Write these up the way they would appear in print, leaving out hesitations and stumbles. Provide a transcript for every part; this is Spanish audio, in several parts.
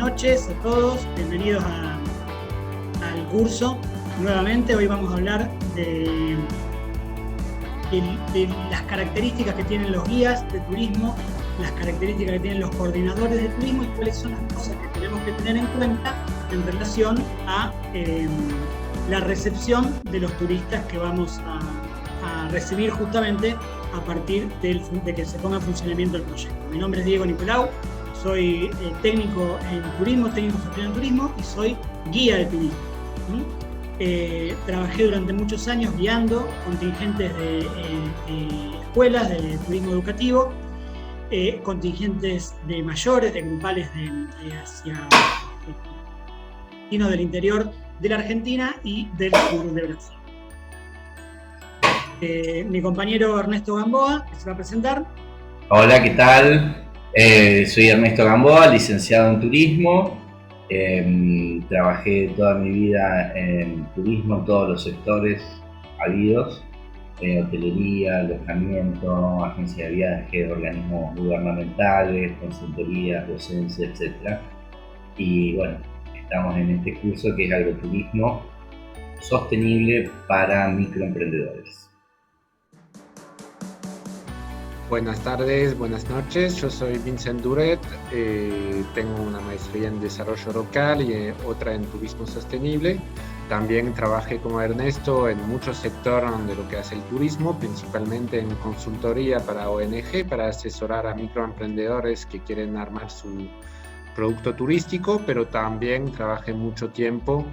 noches a todos, bienvenidos al curso. Nuevamente hoy vamos a hablar de las características que tienen los guías de turismo, las características que tienen los coordinadores de turismo y cuáles son las cosas que tenemos que tener en cuenta en relación a la recepción de los turistas que vamos a recibir justamente a partir de que se ponga en funcionamiento el proyecto. Mi nombre es Diego Nicolau, soy técnico en turismo, técnico superior en turismo y soy guía de turismo. Trabajé durante muchos años guiando contingentes de escuelas de turismo educativo, contingentes de mayores, de grupales hacia del interior de la Argentina y del sur de Brasil. Mi compañero Ernesto Gamboa, que se va a presentar. Hola, ¿qué tal? Soy Ernesto Gamboa, licenciado en turismo. Trabajé toda mi vida en turismo, en todos los sectores habidos, hotelería, alojamiento, agencia de viajes, organismos gubernamentales, consultorías, docencia, etc. Y bueno, estamos en este curso que es agroturismo sostenible para microemprendedores. Buenas tardes, buenas noches, yo soy Vincent Duret, tengo una maestría en desarrollo local y otra en turismo sostenible. También trabajé como Ernesto en muchos sectores de lo que hace el turismo, principalmente en consultoría para ONG, para asesorar a microemprendedores que quieren armar su producto turístico, pero también trabajé mucho tiempo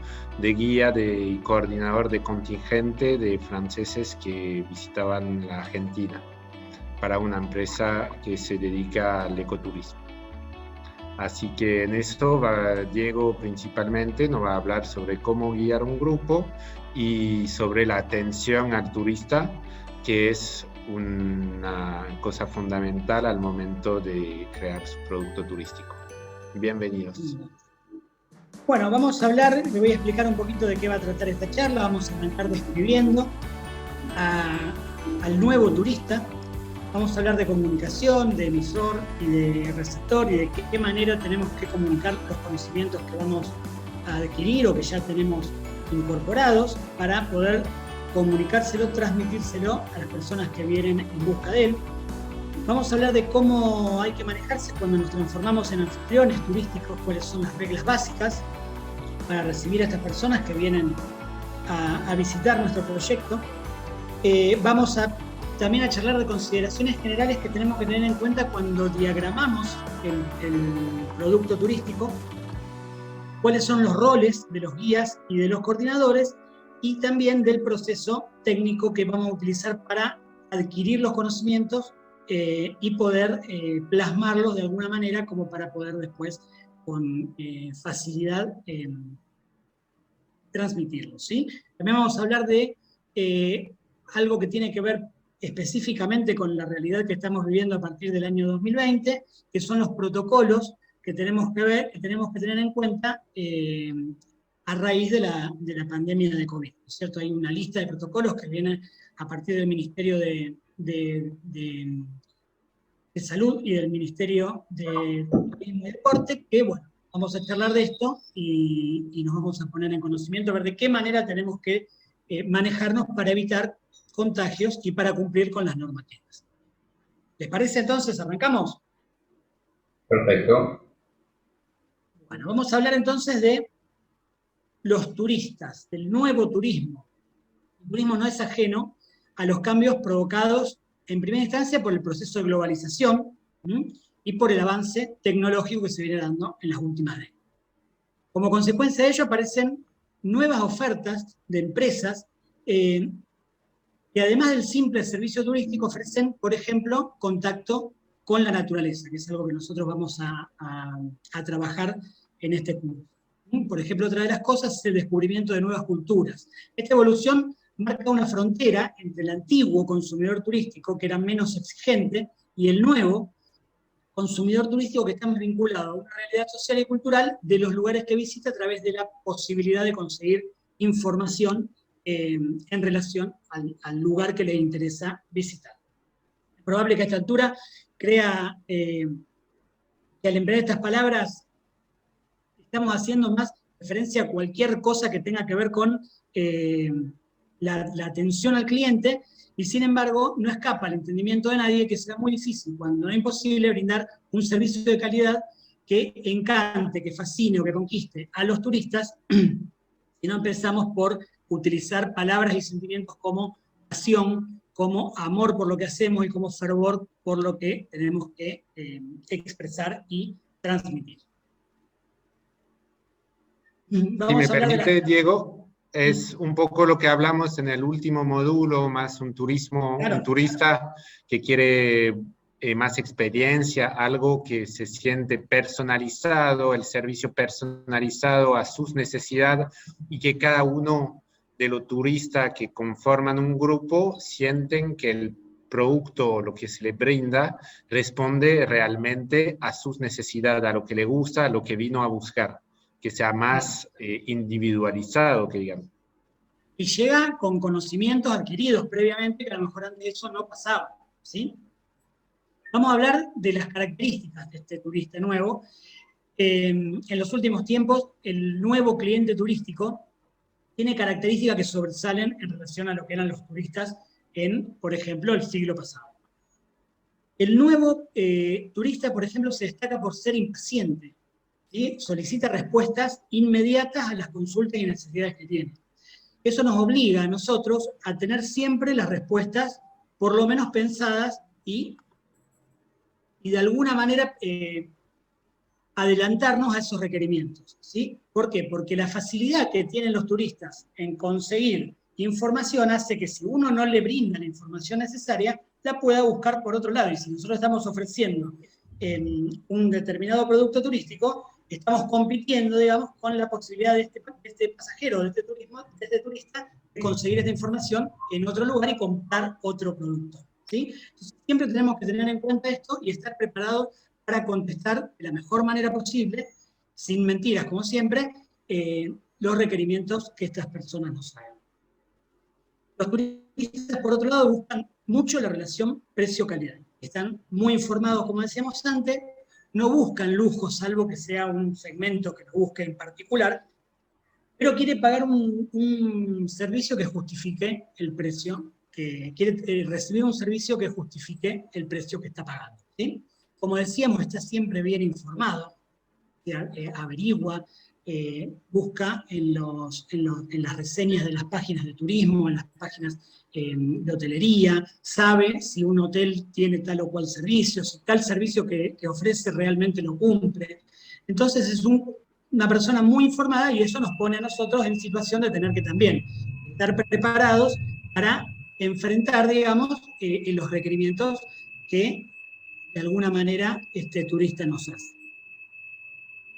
de guía y coordinador de contingente de franceses que visitaban la Argentina para una empresa que se dedica al ecoturismo. Así que en esto Diego principalmente nos va a hablar sobre cómo guiar un grupo y sobre la atención al turista, que es una cosa fundamental al momento de crear su producto turístico. Bienvenidos. Bueno, vamos a hablar, le voy a explicar un poquito de qué va a tratar esta charla. Vamos a arrancar describiendo al nuevo turista. Vamos a hablar de comunicación, de emisor y de receptor y de qué manera tenemos que comunicar los conocimientos que vamos a adquirir o que ya tenemos incorporados para poder comunicárselo, transmitírselo a las personas que vienen en busca de él. Vamos a hablar de cómo hay que manejarse cuando nos transformamos en anfitriones turísticos, cuáles son las reglas básicas para recibir a estas personas que vienen a visitar nuestro proyecto. Vamos también a charlar de consideraciones generales que tenemos que tener en cuenta cuando diagramamos el producto turístico, cuáles son los roles de los guías y de los coordinadores y también del proceso técnico que vamos a utilizar para adquirir los conocimientos y poder plasmarlos de alguna manera como para poder después con facilidad transmitirlos, ¿sí? También vamos a hablar de algo que tiene que ver específicamente con la realidad que estamos viviendo a partir del año 2020, que son los protocolos que tenemos que tener en cuenta a raíz de la pandemia de COVID, ¿no es cierto? Hay una lista de protocolos que viene a partir del Ministerio de Salud y del Ministerio de Turismo y Deporte, que bueno, vamos a charlar de esto y nos vamos a poner en conocimiento, a ver de qué manera tenemos que manejarnos para evitar contagios y para cumplir con las normativas. ¿Les parece entonces? ¿Arrancamos? Perfecto. Bueno, vamos a hablar entonces de los turistas, del nuevo turismo. El turismo no es ajeno a los cambios provocados en primera instancia por el proceso de globalización y por el avance tecnológico que se viene dando en las últimas décadas. Como consecuencia de ello aparecen nuevas ofertas de empresas que además del simple servicio turístico ofrecen, por ejemplo, contacto con la naturaleza, que es algo que nosotros vamos a trabajar en este curso. Por ejemplo, otra de las cosas es el descubrimiento de nuevas culturas. Esta evolución marca una frontera entre el antiguo consumidor turístico, que era menos exigente, y el nuevo consumidor turístico que está más vinculado a una realidad social y cultural de los lugares que visita a través de la posibilidad de conseguir información en relación al lugar que le interesa visitar. Es probable que a esta altura crea que al emplear estas palabras estamos haciendo más referencia a cualquier cosa que tenga que ver con la atención al cliente, y sin embargo no escapa al entendimiento de nadie que será muy difícil, cuando no es imposible, brindar un servicio de calidad que encante, que fascine o que conquiste a los turistas, si no empezamos por utilizar palabras y sentimientos como pasión, como amor por lo que hacemos y como fervor por lo que tenemos que expresar y transmitir. Si me permite, Diego, es un poco lo que hablamos en el último módulo, más un turista que quiere más experiencia, algo que se siente personalizado, el servicio personalizado a sus necesidades, y que cada uno de los turistas que conforman un grupo sienten que el producto, lo que se le brinda, responde realmente a sus necesidades, a lo que le gusta, a lo que vino a buscar, que sea más individualizado, que digamos. Y llega con conocimientos adquiridos previamente, que a lo mejor antes de eso no pasaba, ¿sí? Vamos a hablar de las características de este turista nuevo. En los últimos tiempos, el nuevo cliente turístico tiene características que sobresalen en relación a lo que eran los turistas en, por ejemplo, el siglo pasado. El nuevo turista, por ejemplo, se destaca por ser impaciente, ¿sí? Solicita respuestas inmediatas a las consultas y necesidades que tiene. Eso nos obliga a nosotros a tener siempre las respuestas por lo menos pensadas y de alguna manera adelantarnos a esos requerimientos, ¿sí? ¿Por qué? Porque la facilidad que tienen los turistas en conseguir información hace que si uno no le brinda la información necesaria, la pueda buscar por otro lado. Y si nosotros estamos ofreciendo un determinado producto turístico, estamos compitiendo, digamos, con la posibilidad de este pasajero, de este turista, de conseguir esta información en otro lugar y comprar otro producto, ¿sí? Entonces, siempre tenemos que tener en cuenta esto y estar preparados para contestar de la mejor manera posible, sin mentiras, como siempre, los requerimientos que estas personas nos hagan. Los turistas, por otro lado, buscan mucho la relación precio-calidad. Están muy informados, como decíamos antes, no buscan lujo, salvo que sea un segmento que lo busque en particular, pero quiere pagar un servicio que justifique el precio, que quiere recibir un servicio que justifique el precio que está pagando, ¿sí? Como decíamos, está siempre bien informado, averigua, busca en las reseñas de las páginas de turismo, en las páginas de hotelería, sabe si un hotel tiene tal o cual servicio, si tal servicio que ofrece realmente lo cumple. Entonces es una persona muy informada, y eso nos pone a nosotros en situación de tener que también estar preparados para enfrentar, digamos, los requerimientos que de alguna manera este turista nos hace.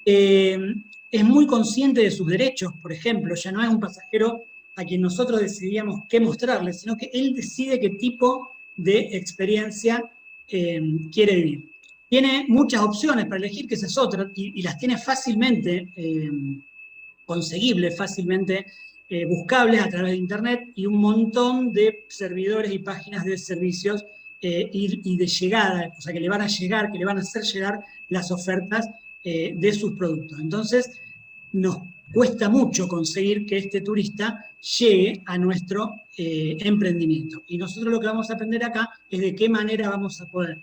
Es muy consciente de sus derechos, por ejemplo, ya no es un pasajero a quien nosotros decidíamos qué mostrarle, sino que él decide qué tipo de experiencia quiere vivir. Tiene muchas opciones para elegir, que esa es otra, y las tiene fácilmente conseguibles, fácilmente buscables a través de Internet, y un montón de servidores y páginas de servicios y de llegada, o sea, que le van a llegar, que le van a hacer llegar las ofertas de sus productos. Entonces, nos cuesta mucho conseguir que este turista llegue a nuestro emprendimiento. Y nosotros lo que vamos a aprender acá es de qué manera vamos a poder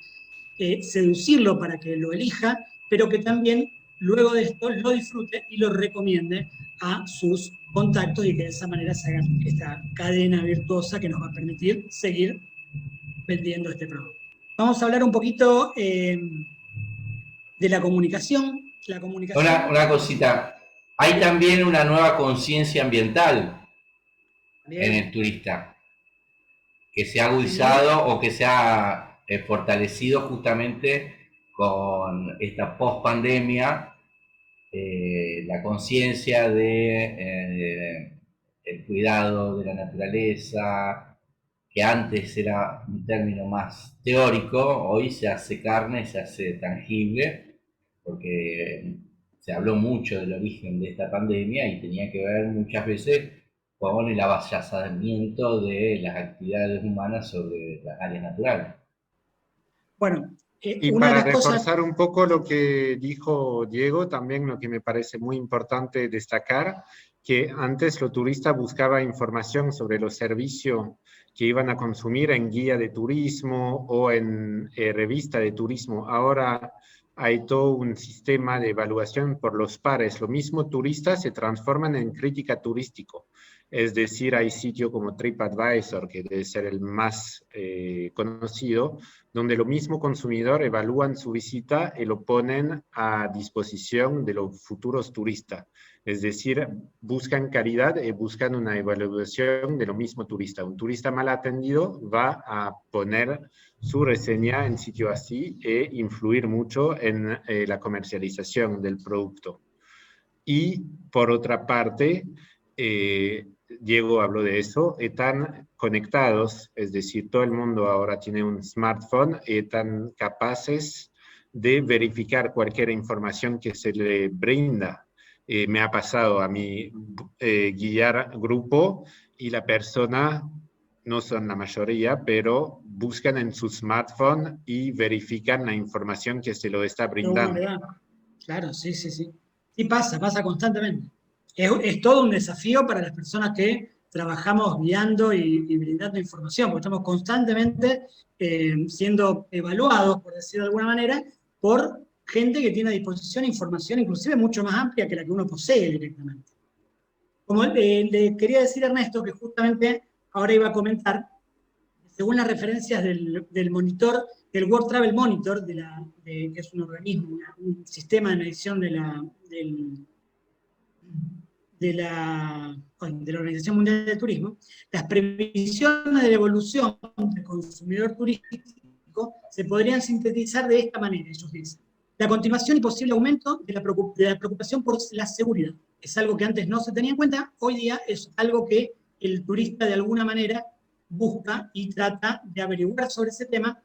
seducirlo para que lo elija, pero que también luego de esto lo disfrute y lo recomiende a sus contactos, y que de esa manera se haga esta cadena virtuosa que nos va a permitir seguir vendiendo este producto. Vamos a hablar un poquito de la comunicación. Una cosita, hay también una nueva conciencia ambiental en el turista, que se ha agudizado o que se ha fortalecido justamente con esta post-pandemia, la conciencia de el cuidado de la naturaleza, que antes era un término más teórico, hoy se hace carne, se hace tangible, porque se habló mucho del origen de esta pandemia y tenía que ver muchas veces con el avasallamiento de las actividades humanas sobre las áreas naturales. Bueno, Y una de para las cosas... reforzar un poco lo que dijo Diego, también lo que me parece muy importante destacar, que antes los turistas buscaban información sobre los servicios que iban a consumir en guía de turismo o en revista de turismo. Ahora hay todo un sistema de evaluación por los pares. Los mismos turistas se transforman en crítica turístico. Es decir, hay sitios como TripAdvisor, que debe ser el más conocido, donde los mismos consumidores evalúan su visita y lo ponen a disposición de los futuros turistas. Es decir, buscan calidad y buscan una evaluación de lo mismo turista. Un turista mal atendido va a poner su reseña en sitio así e influir mucho en la comercialización del producto. Y por otra parte, Diego habló de eso, están conectados, es decir, todo el mundo ahora tiene un smartphone y están capaces de verificar cualquier información que se le brinda. Me ha pasado a mí guiar grupo y la persona, no son la mayoría, pero buscan en su smartphone y verifican la información que se lo está brindando. Claro, sí. Sí pasa constantemente. Es todo un desafío para las personas que trabajamos guiando y brindando información, porque estamos constantemente siendo evaluados, por decirlo de alguna manera, por gente que tiene a disposición información inclusive mucho más amplia que la que uno posee directamente. Como le quería decir a Ernesto, que justamente ahora iba a comentar, según las referencias del monitor, del World Travel Monitor, que es un organismo, un sistema de medición de la Organización Mundial del Turismo, las previsiones de la evolución del consumidor turístico se podrían sintetizar de esta manera, ellos dicen. La continuación y posible aumento de la preocupación por la seguridad. Es algo que antes no se tenía en cuenta, hoy día es algo que el turista de alguna manera busca y trata de averiguar sobre ese tema,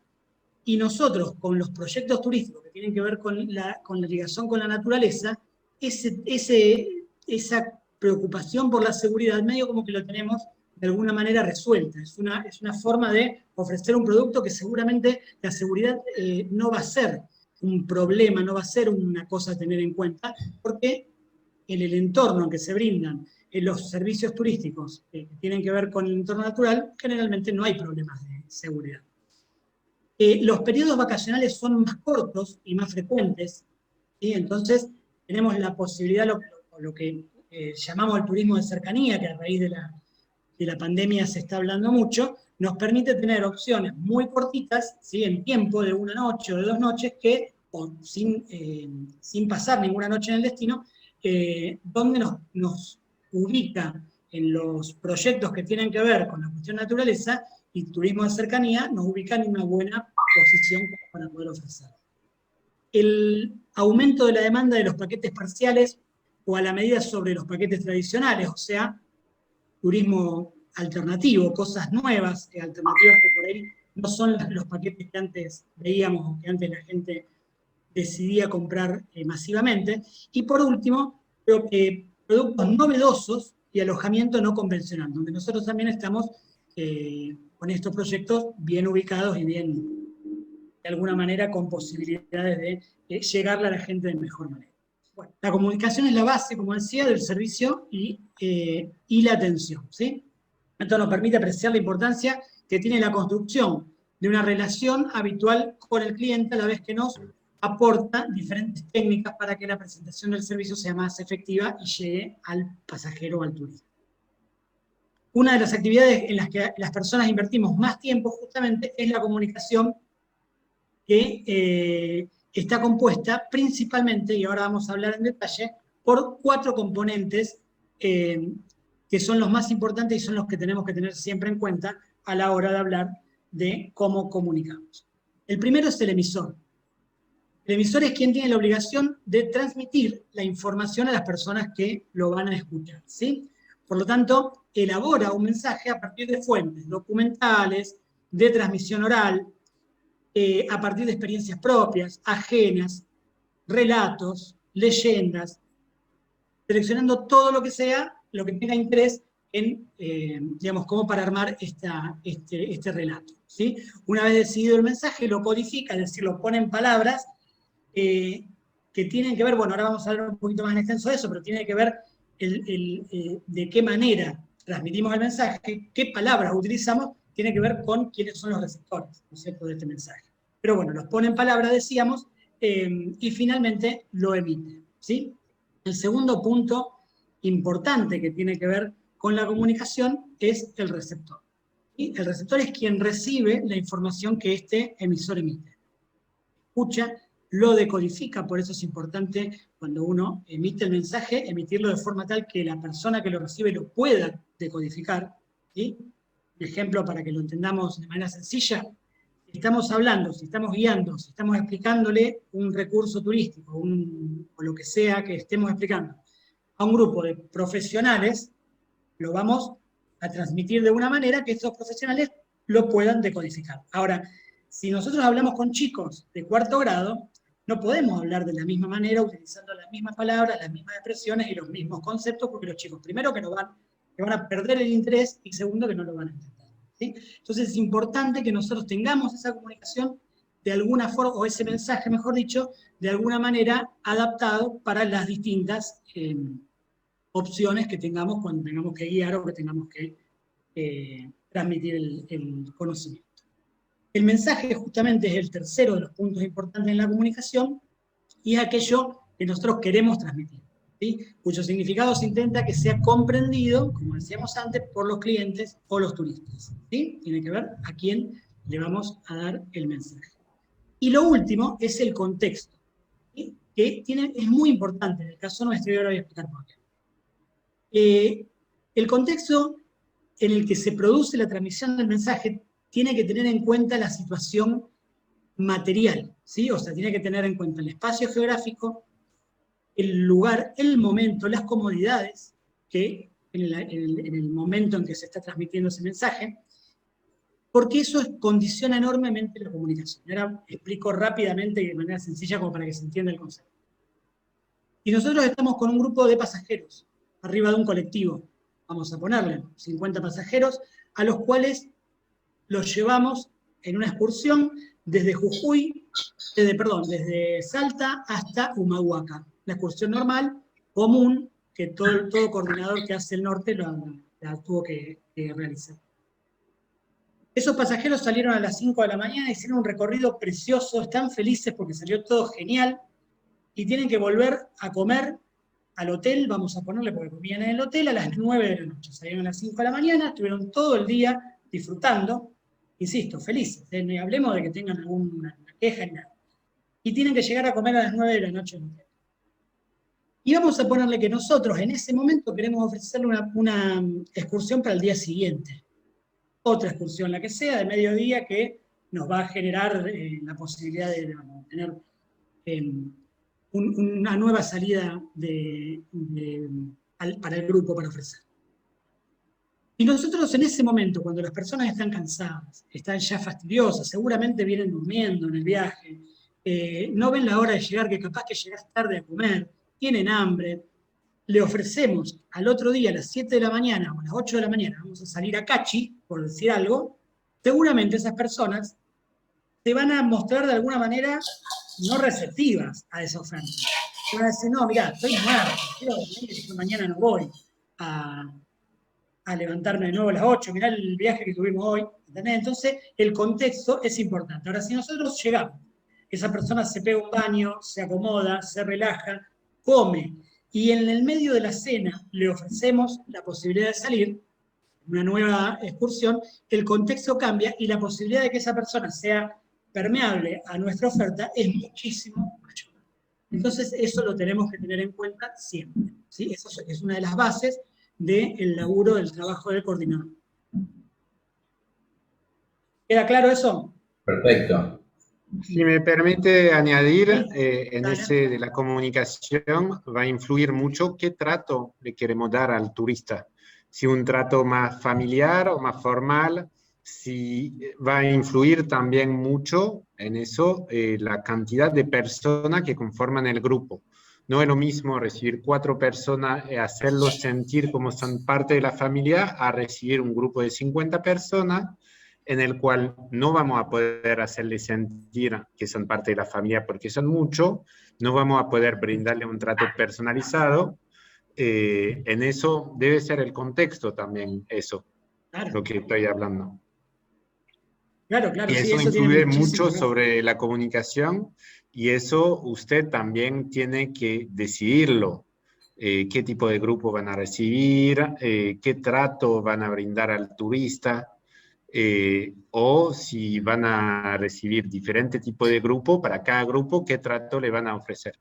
y nosotros con los proyectos turísticos que tienen que ver con la ligación con la naturaleza, esa preocupación por la seguridad medio como que lo tenemos de alguna manera resuelta. Es una forma de ofrecer un producto que seguramente la seguridad no va a ser un problema, no va a ser una cosa a tener en cuenta, porque en el entorno en que se brindan los servicios turísticos que tienen que ver con el entorno natural, generalmente no hay problemas de seguridad. Los periodos vacacionales son más cortos y más frecuentes, ¿sí? Entonces tenemos la posibilidad, lo que llamamos el turismo de cercanía, que a raíz de la pandemia se está hablando mucho, nos permite tener opciones muy cortitas, ¿sí? En tiempo de una noche o de 2 noches, sin pasar ninguna noche en el destino, donde nos ubica en los proyectos que tienen que ver con la cuestión de naturaleza y turismo de cercanía, nos ubican en una buena posición para poder ofrecer. El aumento de la demanda de los paquetes parciales o a la medida sobre los paquetes tradicionales, o sea, turismo alternativo, cosas nuevas, alternativas que por ahí no son los paquetes que antes veíamos o que antes la gente decidía comprar masivamente. Y por último, productos novedosos y alojamiento no convencional, donde nosotros también estamos con estos proyectos bien ubicados y bien, de alguna manera, con posibilidades de llegarle a la gente de mejor manera. Bueno, la comunicación es la base, como decía, del servicio y la atención, ¿sí? Esto nos permite apreciar la importancia que tiene la construcción de una relación habitual con el cliente, a la vez que nos aporta diferentes técnicas para que la presentación del servicio sea más efectiva y llegue al pasajero o al turista. Una de las actividades en las que las personas invertimos más tiempo justamente es la comunicación, que está compuesta principalmente, y ahora vamos a hablar en detalle, por 4 componentes que son los más importantes y son los que tenemos que tener siempre en cuenta a la hora de hablar de cómo comunicamos. El primero es el emisor. El emisor es quien tiene la obligación de transmitir la información a las personas que lo van a escuchar, ¿sí? Por lo tanto, elabora un mensaje a partir de fuentes documentales, de transmisión oral, a partir de experiencias propias, ajenas, relatos, leyendas, seleccionando todo lo que sea, lo que tenga interés digamos, como para armar este relato, ¿sí? Una vez decidido el mensaje, lo codifica, es decir, lo pone en palabras que tienen que ver, bueno, ahora vamos a hablar un poquito más en extenso de eso, pero tiene que ver de qué manera transmitimos el mensaje, qué palabras utilizamos, tiene que ver con quiénes son los receptores, ¿no es cierto?, de este mensaje. Pero bueno, los pone en palabras, decíamos, y finalmente lo emite, ¿sí? El segundo punto importante que tiene que ver con la comunicación es el receptor. ¿Sí? El receptor es quien recibe la información que este emisor emite. Escucha, lo decodifica, por eso es importante cuando uno emite el mensaje, emitirlo de forma tal que la persona que lo recibe lo pueda decodificar. ¿Sí? Un ejemplo para que lo entendamos de manera sencilla: si estamos hablando, si estamos guiando, si estamos explicándole un recurso turístico, o lo que sea que estemos explicando, a un grupo de profesionales, lo vamos a transmitir de una manera que estos profesionales lo puedan decodificar. Ahora, si nosotros hablamos con chicos de cuarto grado, no podemos hablar de la misma manera, utilizando las mismas palabras, las mismas expresiones y los mismos conceptos, porque los chicos, primero, que van a perder el interés, y segundo, que no lo van a entender. ¿Sí? Entonces es importante que nosotros tengamos esa comunicación de alguna forma, o ese mensaje, mejor dicho, de alguna manera adaptado para las distintas opciones que tengamos cuando tengamos que guiar o que tengamos que transmitir el conocimiento. El mensaje justamente es el tercero de los puntos importantes en la comunicación, y es aquello que nosotros queremos transmitir, ¿sí? Cuyo significado se intenta que sea comprendido, como decíamos antes, por los clientes o los turistas, ¿sí? Tiene que ver a quién le vamos a dar el mensaje. Y lo último es el contexto, ¿sí? Que es muy importante en el caso nuestro, y ahora voy a explicar por qué. El contexto en el que se produce la transmisión del mensaje tiene que tener en cuenta la situación material, ¿sí? O sea, tiene que tener en cuenta el espacio geográfico, el lugar, el momento, las comodidades, que en el momento en que se está transmitiendo ese mensaje, porque eso condiciona enormemente la comunicación. Ahora explico rápidamente y de manera sencilla como para que se entienda el concepto. Y nosotros estamos con un grupo de pasajeros arriba de un colectivo, vamos a ponerle 50 pasajeros, a los cuales los llevamos en una excursión desde desde Salta hasta Humahuaca. La excursión normal, común, que todo coordinador que hace el norte la tuvo que realizar. Esos pasajeros salieron a las 5 de la mañana, hicieron un recorrido precioso, están felices porque salió todo genial, y tienen que volver a comer al hotel, vamos a ponerle, porque comían en el hotel, a las 9 de la noche. Salieron a las 5 de la mañana, estuvieron todo el día disfrutando, insisto, felices, ni hablemos de que tengan alguna queja ni nada. Y tienen que llegar a comer a las 9 de la noche en el hotel. Y vamos a ponerle que nosotros en ese momento queremos ofrecerle una excursión para el día siguiente. Otra excursión, la que sea, de mediodía, que nos va a generar la posibilidad de tener una nueva salida para el grupo para ofrecer. Y nosotros en ese momento, cuando las personas están cansadas, están ya fastidiosas, seguramente vienen durmiendo en el viaje, no ven la hora de llegar, que capaz que llegás tarde a comer, tienen hambre, le ofrecemos al otro día a las 7 de la mañana o a las 8 de la mañana, vamos a salir a Cachi, por decir algo, seguramente esas personas se van a mostrar de alguna manera no receptivas a esa oferta. Se van a decir, no, mirá, estoy muerto, quiero dormir, yo mañana no voy a levantarme de nuevo a las 8, mirá el viaje que tuvimos hoy, ¿entendés? Entonces, el contexto es importante. Ahora, si nosotros llegamos, esa persona se pega un baño, se acomoda, se relaja, come, y en el medio de la cena le ofrecemos la posibilidad de salir, una nueva excursión, el contexto cambia y la posibilidad de que esa persona sea permeable a nuestra oferta es muchísimo mayor. Entonces, eso lo tenemos que tener en cuenta siempre, ¿sí? Eso es una de las bases del laburo, del trabajo del coordinador. ¿Queda claro eso? Perfecto. Si me permite añadir, en ese de la comunicación va a influir mucho qué trato le queremos dar al turista. Si un trato más familiar o más formal, si va a influir también mucho en eso la cantidad de personas que conforman el grupo. No es lo mismo recibir 4 personas y hacerlos sentir como son parte de la familia a recibir un grupo de 50 personas en el cual no vamos a poder hacerles sentir que son parte de la familia porque son muchos, no vamos a poder brindarle un trato personalizado. En eso debe ser el contexto también, eso, Claro, lo que estoy hablando. claro, Y sí, eso eso tiene influye muchísimo mucho que ver. sobre la comunicación y eso usted también tiene que decidirlo. Qué tipo de grupo van a recibir, qué trato van a brindar al turista, o si van a recibir diferente tipo de grupo, para cada grupo, qué trato le van a ofrecer.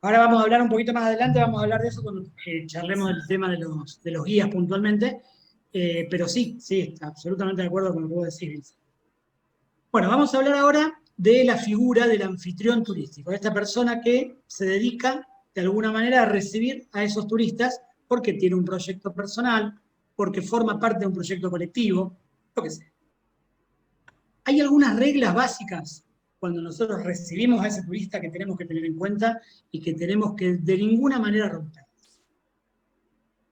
Ahora vamos a hablar un poquito más adelante, vamos a hablar de eso cuando charlemos del tema de los guías puntualmente, pero sí, absolutamente de acuerdo con lo que vos decís. Bueno, vamos a hablar ahora de la figura del anfitrión turístico, de esta persona que se dedica de alguna manera a recibir a esos turistas porque tiene un proyecto personal, porque forma parte de un proyecto colectivo, lo que sea. Hay algunas reglas básicas cuando nosotros recibimos a ese turista que tenemos que tener en cuenta y que tenemos que de ninguna manera romper.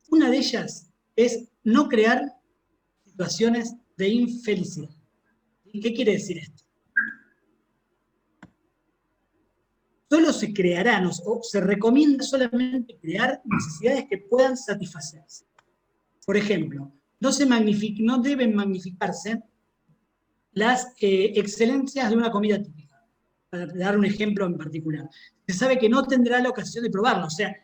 Una de ellas es no crear situaciones de infelicidad. ¿Y qué quiere decir esto? Solo se crearán o se recomienda solamente crear necesidades que puedan satisfacerse. Por ejemplo, no deben magnificarse las excelencias de una comida típica. Para dar un ejemplo en particular. Se sabe que no tendrá la ocasión de probarlo. O sea,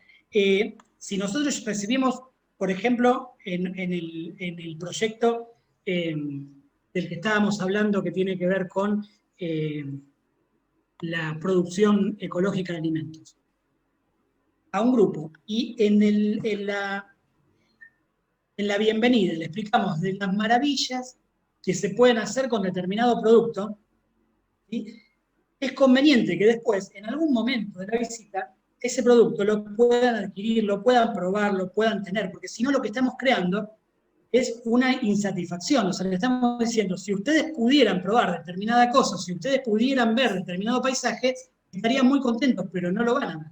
si nosotros recibimos, por ejemplo, en el proyecto del que estábamos hablando, que tiene que ver con la producción ecológica de alimentos, a un grupo, y en la bienvenida le explicamos de las maravillas que se pueden hacer con determinado producto, ¿sí? Es conveniente que después, en algún momento de la visita, ese producto lo puedan adquirir, lo puedan probar, lo puedan tener, porque si no lo que estamos creando es una insatisfacción. O sea, le estamos diciendo, si ustedes pudieran probar determinada cosa, si ustedes pudieran ver determinado paisaje, estarían muy contentos, pero no lo van a ver.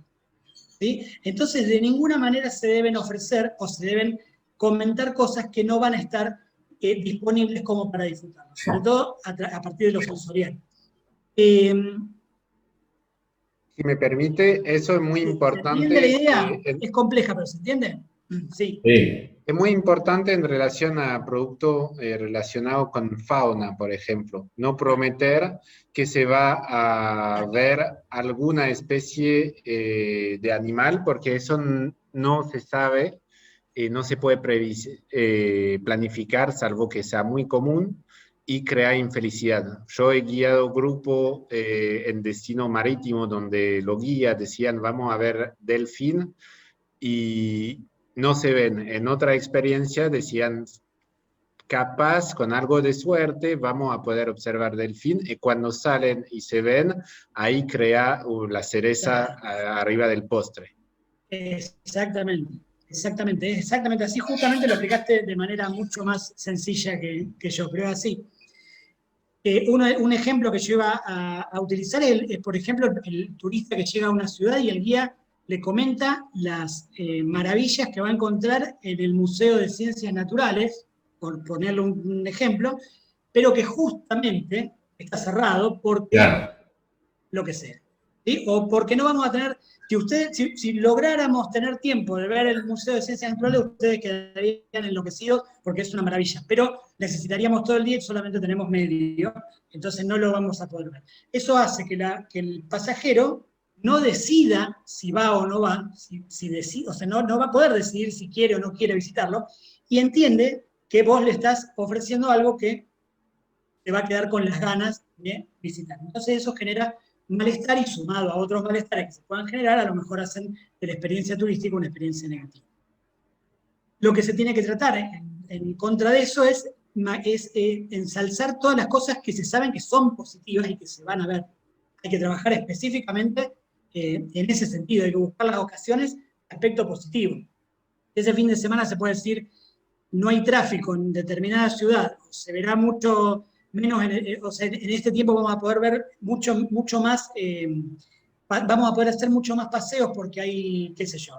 ¿Sí? Entonces, de ninguna manera se deben ofrecer o se deben comentar cosas que no van a estar disponibles como para disfrutarlo, sobre todo a partir de lo sensorial. Si me permite, eso es muy importante. ¿Se entiende la idea? Es compleja, pero ¿se entiende? Sí. Es muy importante en relación a productos relacionados con fauna, por ejemplo. No prometer que se va a ver alguna especie de animal, porque eso no se sabe, no se puede planificar, salvo que sea muy común y crear infelicidad. Yo he guiado grupos en destino marítimo donde los guías decían vamos a ver delfín y no se ven. En otra experiencia decían capaz con algo de suerte vamos a poder observar delfín y cuando salen y se ven ahí crea la cereza arriba del postre. Exactamente. Exactamente, es exactamente así, justamente lo explicaste de manera mucho más sencilla que yo, pero es así. Un ejemplo que yo iba a utilizar es, por ejemplo, el turista que llega a una ciudad y el guía le comenta las maravillas que va a encontrar en el Museo de Ciencias Naturales, por ponerle un ejemplo, pero que justamente está cerrado porque lo que sea. ¿Sí? O porque no vamos a tener, si lográramos tener tiempo de ver el Museo de Ciencias Naturales, ustedes quedarían enloquecidos porque es una maravilla, pero necesitaríamos todo el día y solamente tenemos medio, entonces no lo vamos a poder ver. Eso hace que el pasajero no decida si va o no va, o sea, no va a poder decidir si quiere o no quiere visitarlo, y entiende que vos le estás ofreciendo algo que te va a quedar con las ganas de visitar. Entonces eso genera malestar y sumado a otros malestares que se puedan generar, a lo mejor hacen de la experiencia turística una experiencia negativa. Lo que se tiene que tratar en contra de eso es ensalzar todas las cosas que se saben que son positivas y que se van a ver. Hay que trabajar específicamente en ese sentido, hay que buscar las ocasiones aspecto positivo. Ese fin de semana se puede decir, no hay tráfico en determinada ciudad, se verá mucho menos, o sea, en este tiempo vamos a poder ver mucho más vamos a poder hacer mucho más paseos porque hay, qué sé yo,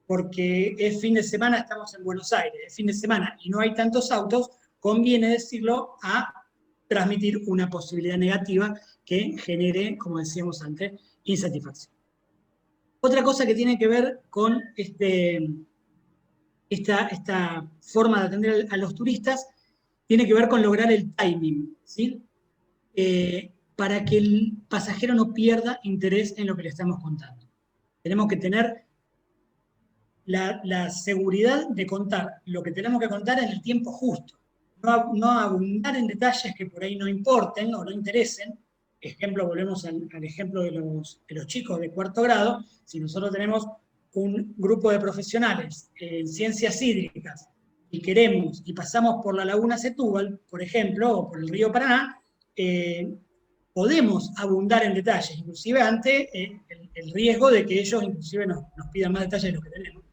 porque es fin de semana, estamos en Buenos Aires, es fin de semana y no hay tantos autos, conviene decirlo a transmitir una posibilidad negativa que genere, como decíamos antes, insatisfacción. Otra cosa que tiene que ver con esta forma de atender a los turistas tiene que ver con lograr el timing, ¿sí? Para que el pasajero no pierda interés en lo que le estamos contando. Tenemos que tener la seguridad de contar lo que tenemos que contar en el tiempo justo. No abundar en detalles que por ahí no importen o no interesen. Ejemplo, volvemos al ejemplo de los chicos de cuarto grado. Si nosotros tenemos un grupo de profesionales en ciencias hídricas y pasamos por la laguna Setúbal, por ejemplo, o por el río Paraná, podemos abundar en detalles, inclusive ante el riesgo de que ellos inclusive nos pidan más detalles de lo que tenemos.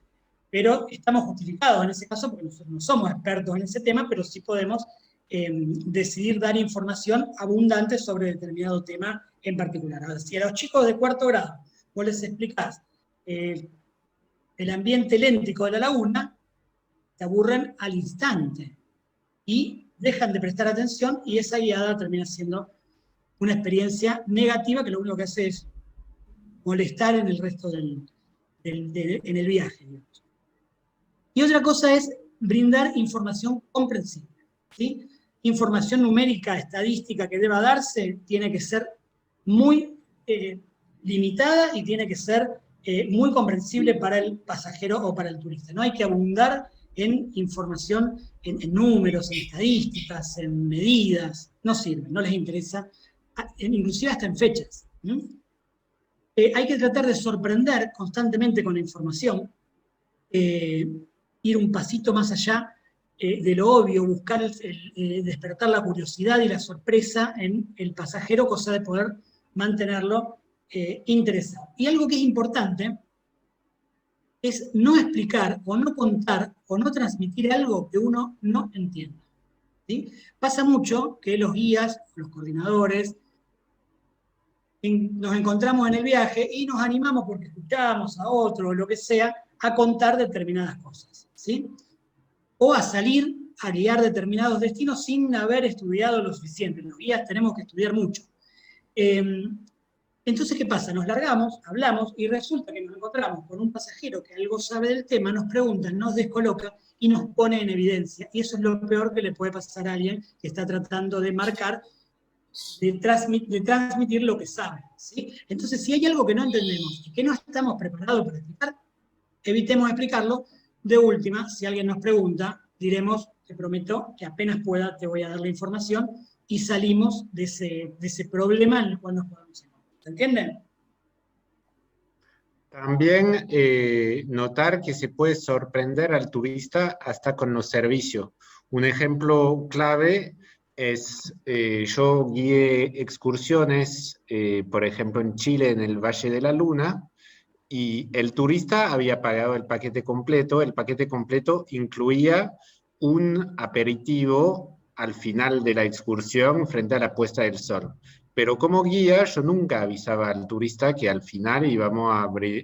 Pero estamos justificados en ese caso porque nosotros no somos expertos en ese tema, pero sí podemos decidir dar información abundante sobre determinado tema en particular. Ahora, si a los chicos de cuarto grado vos les explicás el ambiente eléctrico de la laguna, se aburren al instante y dejan de prestar atención y esa guiada termina siendo una experiencia negativa que lo único que hace es molestar en el resto en el viaje, digamos. Y otra cosa es brindar información comprensible, ¿sí? Información numérica, estadística que deba darse tiene que ser muy limitada y tiene que ser muy comprensible para el pasajero o para el turista. No hay que abundar en información, en números, en estadísticas, en medidas. No sirve, no les interesa, inclusive hasta en fechas. Hay que tratar de sorprender constantemente con la información, ir un pasito más allá de lo obvio, buscar despertar la curiosidad y la sorpresa en el pasajero, cosa de poder mantenerlo interesado. Y algo que es importante es no explicar o no contar o no transmitir algo que uno no entienda, ¿sí? Pasa mucho que los guías, los coordinadores, nos encontramos en el viaje y nos animamos porque escuchamos a otro o lo que sea a contar determinadas cosas, ¿sí? O a salir a guiar determinados destinos sin haber estudiado lo suficiente. Los guías tenemos que estudiar mucho. Entonces, ¿qué pasa? Nos largamos, hablamos y resulta que nos encontramos con un pasajero que algo sabe del tema, nos pregunta, nos descoloca y nos pone en evidencia. Y eso es lo peor que le puede pasar a alguien que está tratando de marcar, de transmitir lo que sabe, ¿sí? Entonces, si hay algo que no entendemos y que no estamos preparados para explicar, evitemos explicarlo. De última, si alguien nos pregunta, diremos, te prometo que apenas pueda te voy a dar la información y salimos de ese problema en el cual nos podemos encontrar. ¿Se entienden? También notar que se puede sorprender al turista hasta con los servicios. Un ejemplo clave es, yo guié excursiones, por ejemplo en Chile, en el Valle de la Luna, y el turista había pagado el paquete completo incluía un aperitivo al final de la excursión frente a la puesta del sol. Pero como guía yo nunca avisaba al turista que al final íbamos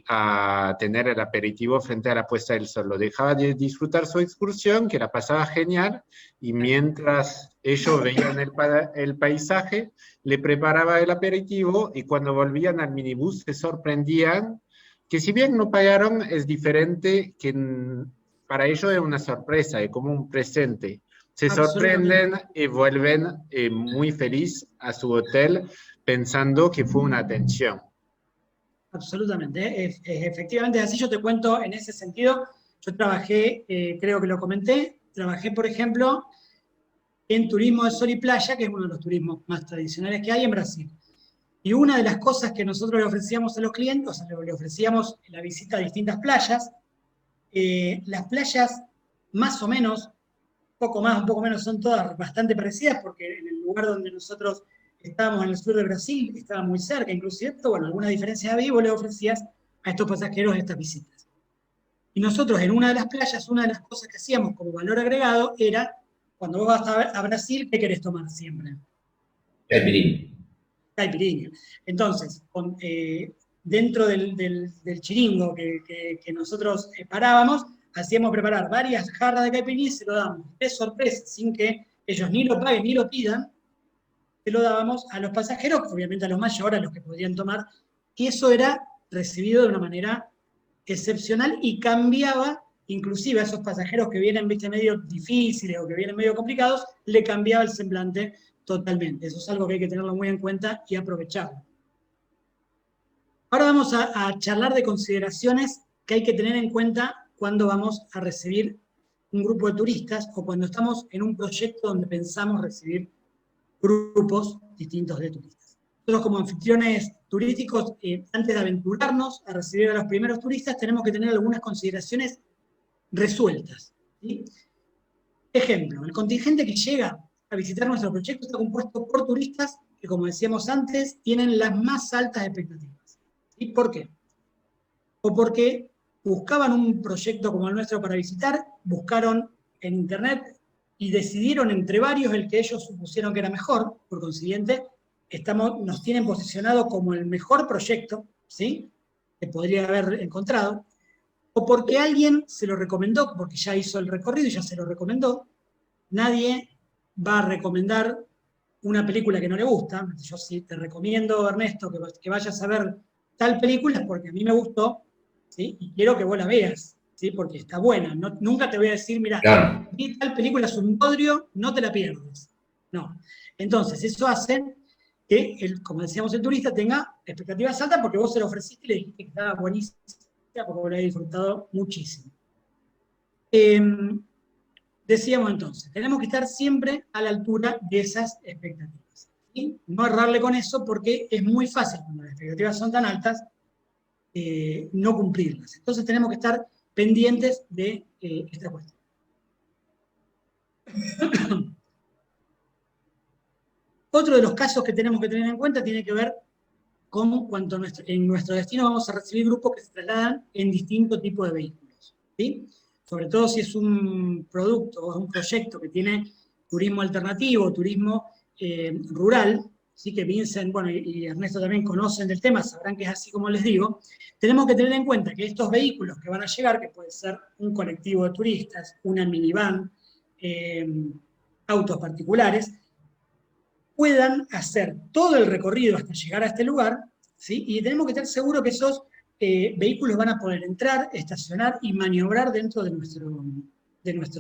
a tener el aperitivo frente a la puesta del sol. Lo dejaba de disfrutar su excursión, que la pasaba genial, y mientras ellos veían el paisaje, le preparaba el aperitivo y cuando volvían al minibús se sorprendían que si bien no pagaron, es diferente, que para ellos es una sorpresa, es como un presente. Se sorprenden y vuelven muy feliz a su hotel pensando que fue una atención. Absolutamente, efectivamente así. Yo te cuento en ese sentido. Yo trabajé, creo que lo comenté, trabajé por ejemplo en turismo de sol y playa, que es uno de los turismos más tradicionales que hay en Brasil. Y una de las cosas que nosotros le ofrecíamos a los clientes, o sea, le ofrecíamos la visita a distintas playas. Las playas más o menos, un poco menos, son todas bastante parecidas, porque en el lugar donde nosotros estábamos en el sur de Brasil, estaba muy cerca, inclusive, pero bueno, algunas diferencias había y vos le ofrecías a estos pasajeros estas visitas. Y nosotros en una de las playas, una de las cosas que hacíamos como valor agregado era, cuando vos vas a Brasil, ¿qué querés tomar siempre? Caipirinha. caipirinha. Entonces, dentro del chiringo que nosotros parábamos, hacíamos preparar varias jarras de caipirinha y se lo dábamos de sorpresa, sin que ellos ni lo paguen ni lo pidan, se lo dábamos a los pasajeros, obviamente a los mayores, a los que podían tomar, y eso era recibido de una manera excepcional y cambiaba, inclusive a esos pasajeros que vienen, viste, medio difíciles o que vienen medio complicados, le cambiaba el semblante totalmente. Eso es algo que hay que tenerlo muy en cuenta y aprovecharlo. Ahora vamos a charlar de consideraciones que hay que tener en cuenta cuando vamos a recibir un grupo de turistas o cuando estamos en un proyecto donde pensamos recibir grupos distintos de turistas. Nosotros como anfitriones turísticos, antes de aventurarnos a recibir a los primeros turistas, tenemos que tener algunas consideraciones resueltas, ¿sí? Ejemplo, el contingente que llega a visitar nuestro proyecto está compuesto por turistas que, como decíamos antes, tienen las más altas expectativas. ¿Y por qué? O porque buscaban un proyecto como el nuestro para visitar, buscaron en internet y decidieron entre varios el que ellos supusieron que era mejor, por consiguiente, nos tienen posicionado como el mejor proyecto, ¿sí?, que podría haber encontrado, o porque alguien se lo recomendó, porque ya hizo el recorrido y ya se lo recomendó. Nadie va a recomendar una película que no le gusta. Yo sí te recomiendo, Ernesto, que vayas a ver tal película porque a mí me gustó, ¿sí?, y quiero que vos la veas, ¿sí?, porque está buena. Nunca te voy a decir, mira, Claro. tal película es un bodrio, no te la pierdas. No. Entonces, eso hace que, como decíamos, el turista tenga expectativas altas porque vos se lo ofreciste y le dijiste que estaba buenísima, porque vos lo habéis disfrutado muchísimo. Decíamos entonces, tenemos que estar siempre a la altura de esas expectativas, ¿sí? No errarle con eso porque es muy fácil, cuando las expectativas son tan altas, no cumplirlas. Entonces tenemos que estar pendientes de esta cuestión. Otro de los casos que tenemos que tener en cuenta tiene que ver con cuando en nuestro destino vamos a recibir grupos que se trasladan en distintos tipos de vehículos, ¿sí? Sobre todo si es un producto o un proyecto que tiene turismo alternativo, turismo rural, ¿sí?, que Vincent, bueno, y Ernesto también conocen del tema, sabrán que es así como les digo. Tenemos que tener en cuenta que estos vehículos que van a llegar, que puede ser un colectivo de turistas, una minivan, autos particulares, puedan hacer todo el recorrido hasta llegar a este lugar, ¿sí? Y tenemos que estar seguros que esos vehículos van a poder entrar, estacionar y maniobrar dentro de nuestro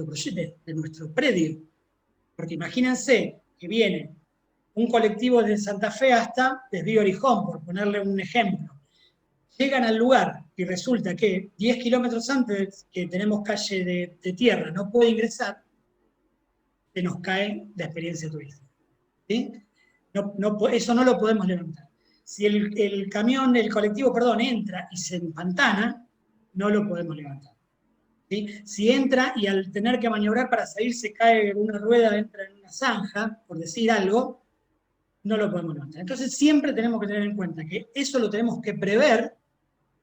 proyecto, de nuestro predio. Porque imagínense que viene un colectivo desde Santa Fe hasta Desvío Orijón, por ponerle un ejemplo. Llegan al lugar y resulta que 10 kilómetros antes, que tenemos calle de tierra, no puede ingresar, se nos cae la experiencia turística, ¿sí? Eso no lo podemos levantar. Si el colectivo, entra y se empantana, no lo podemos levantar, ¿sí? Si entra y al tener que maniobrar para salir se cae una rueda, entra en una zanja, por decir algo, no lo podemos levantar. Entonces siempre tenemos que tener en cuenta que eso lo tenemos que prever,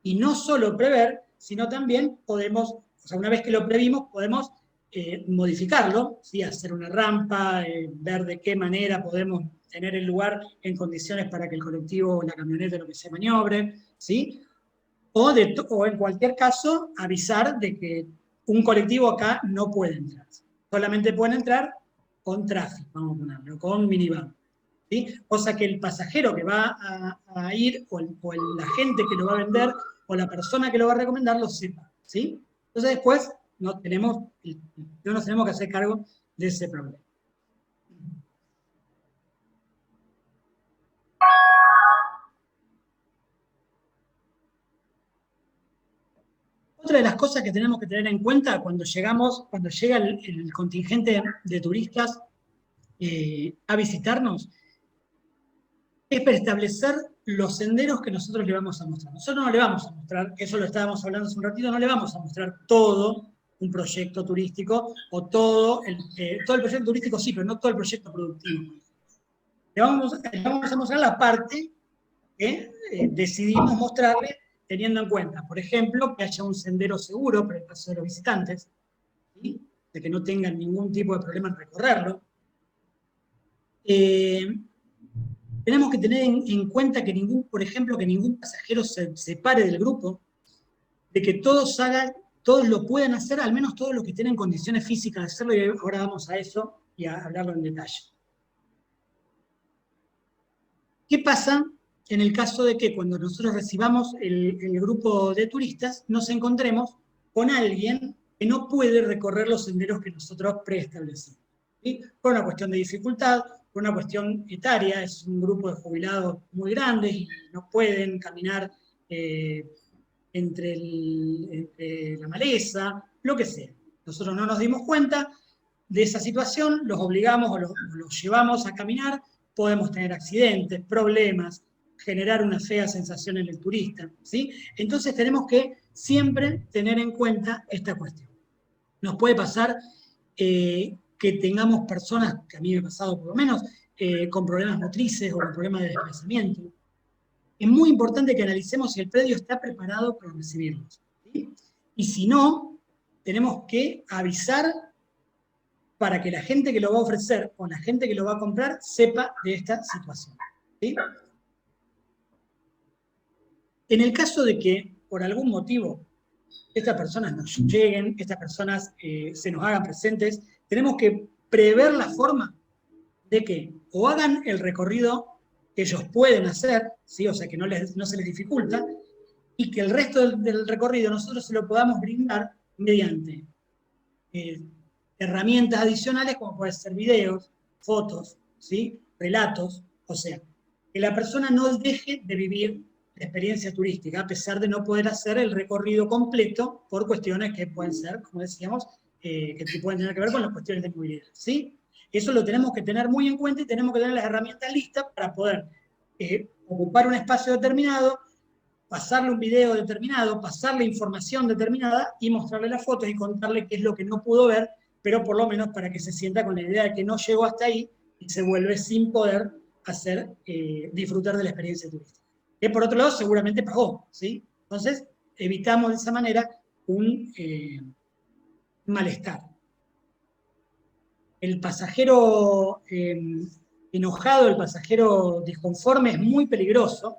y no solo prever, sino también podemos, o sea, una vez que lo previmos, podemos modificarlo, ¿sí?, hacer una rampa, ver de qué manera podemos tener el lugar en condiciones para que el colectivo o la camioneta, lo que se maniobre, ¿sí? O en cualquier caso, avisar de que un colectivo acá no puede entrar. Solamente pueden entrar con tráfico, vamos a ponerlo, con minivan, ¿sí? Cosa que el pasajero que va a ir, o la gente que lo va a vender, o la persona que lo va a recomendar, lo sepa, ¿sí? Entonces después no nos tenemos que hacer cargo de ese problema. Otra de las cosas que tenemos que tener en cuenta cuando llega el contingente de turistas a visitarnos, es preestablecer los senderos que nosotros le vamos a mostrar. Nosotros no le vamos a mostrar, eso lo estábamos hablando hace un ratito, no le vamos a mostrar todo un proyecto turístico, o todo el proyecto turístico sí, pero no todo el proyecto productivo. Le vamos a mostrar la parte que decidimos mostrarle, teniendo en cuenta, por ejemplo, que haya un sendero seguro para el paso de los visitantes, ¿sí?, de que no tengan ningún tipo de problema en recorrerlo. Tenemos que tener en cuenta que por ejemplo, que ningún pasajero se separe del grupo, de que todos lo puedan hacer, al menos todos los que tienen condiciones físicas de hacerlo, y ahora vamos a eso y a hablarlo en detalle. ¿Qué pasa en el caso de que cuando nosotros recibamos el grupo de turistas, nos encontremos con alguien que no puede recorrer los senderos que nosotros preestablecimos? ¿Sí? Por una cuestión de dificultad, por una cuestión etaria, es un grupo de jubilados muy grande y no pueden caminar entre la maleza, lo que sea. Nosotros no nos dimos cuenta de esa situación, los obligamos o los llevamos a caminar, podemos tener accidentes, problemas, generar una fea sensación en el turista, ¿sí? Entonces tenemos que siempre tener en cuenta esta cuestión. Nos puede pasar que tengamos personas, que a mí me ha pasado por lo menos, con problemas motrices o con problemas de desplazamiento. Es muy importante que analicemos si el predio está preparado para recibirlos, ¿sí? Y si no, tenemos que avisar para que la gente que lo va a ofrecer o la gente que lo va a comprar sepa de esta situación, ¿sí? En el caso de que, por algún motivo, estas personas nos lleguen, estas personas se nos hagan presentes, tenemos que prever la forma de que o hagan el recorrido que ellos pueden hacer, ¿sí? O sea, que no se les dificulta, y que el resto del recorrido nosotros se lo podamos brindar mediante herramientas adicionales como pueden ser videos, fotos, ¿sí? Relatos, o sea, que la persona no deje de vivir la experiencia turística a pesar de no poder hacer el recorrido completo por cuestiones que pueden ser, como decíamos, que pueden tener que ver con las cuestiones de movilidad, ¿sí? Eso lo tenemos que tener muy en cuenta y tenemos que tener las herramientas listas para poder ocupar un espacio determinado, pasarle un video determinado, pasarle información determinada y mostrarle las fotos y contarle qué es lo que no pudo ver, pero por lo menos para que se sienta con la idea de que no llegó hasta ahí y se vuelve sin poder disfrutar de la experiencia turística. Que por otro lado seguramente pagó, ¿sí? Entonces evitamos de esa manera un malestar. El pasajero enojado, el pasajero disconforme es muy peligroso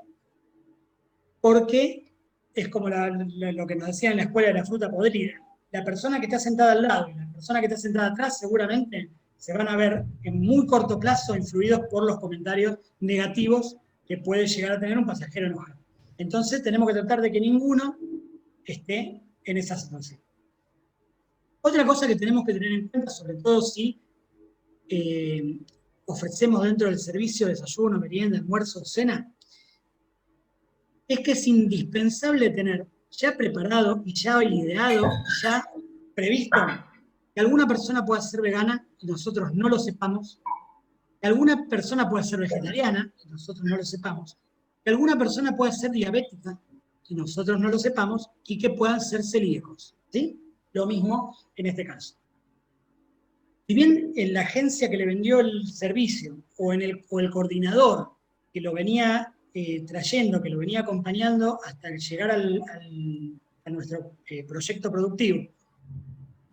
porque es como lo que nos decían en la escuela de la fruta podrida. La persona que está sentada al lado y la persona que está sentada atrás seguramente se van a ver en muy corto plazo influidos por los comentarios negativos que puede llegar a tener un pasajero enojado. Entonces tenemos que tratar de que ninguno esté en esa situación. Otra cosa que tenemos que tener en cuenta, sobre todo si ofrecemos dentro del servicio desayuno, merienda, almuerzo, cena, es que es indispensable tener ya preparado y ya ideado, ya previsto, que alguna persona pueda ser vegana y nosotros no lo sepamos, que alguna persona pueda ser vegetariana y nosotros no lo sepamos, que alguna persona pueda ser diabética y nosotros no lo sepamos, y que puedan ser celíacos, ¿sí? Lo mismo en este caso. Si bien en la agencia que le vendió el servicio o el coordinador que lo venía trayendo, que lo venía acompañando hasta llegar a nuestro proyecto productivo,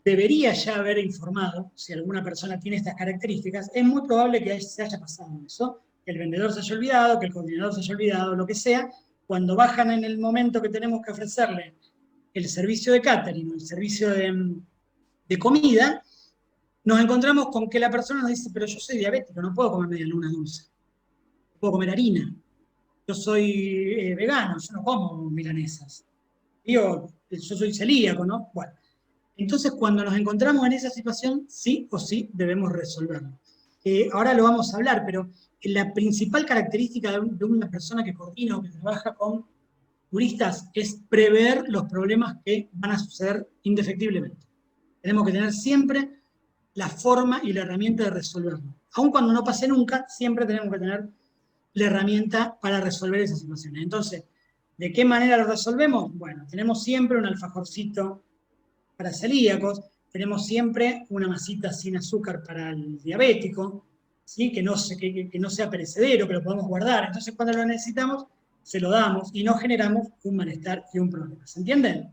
debería ya haber informado si alguna persona tiene estas características, es muy probable que se haya pasado eso, que el vendedor se haya olvidado, que el coordinador se haya olvidado, lo que sea. Cuando bajan en el momento que tenemos que ofrecerle el servicio de catering, el servicio de comida, nos encontramos con que la persona nos dice, pero yo soy diabético, no puedo comer medialuna dulce, no puedo comer harina, yo soy vegano, yo no como milanesas, yo soy celíaco, ¿no? Bueno, entonces cuando nos encontramos en esa situación, sí o sí debemos resolverlo. Ahora lo vamos a hablar, pero la principal característica de una persona que coordina o que trabaja con turistas es prever los problemas que van a suceder indefectiblemente. Tenemos que tener siempre la forma y la herramienta de resolverlo. Aun cuando no pase nunca, siempre tenemos que tener la herramienta para resolver esas situaciones. Entonces, ¿de qué manera lo resolvemos? Bueno, tenemos siempre un alfajorcito para celíacos, tenemos siempre una masita sin azúcar para el diabético, ¿sí? que no sea perecedero, que lo podemos guardar. Entonces, cuando lo necesitamos, se lo damos y no generamos un malestar y un problema. ¿Se entienden?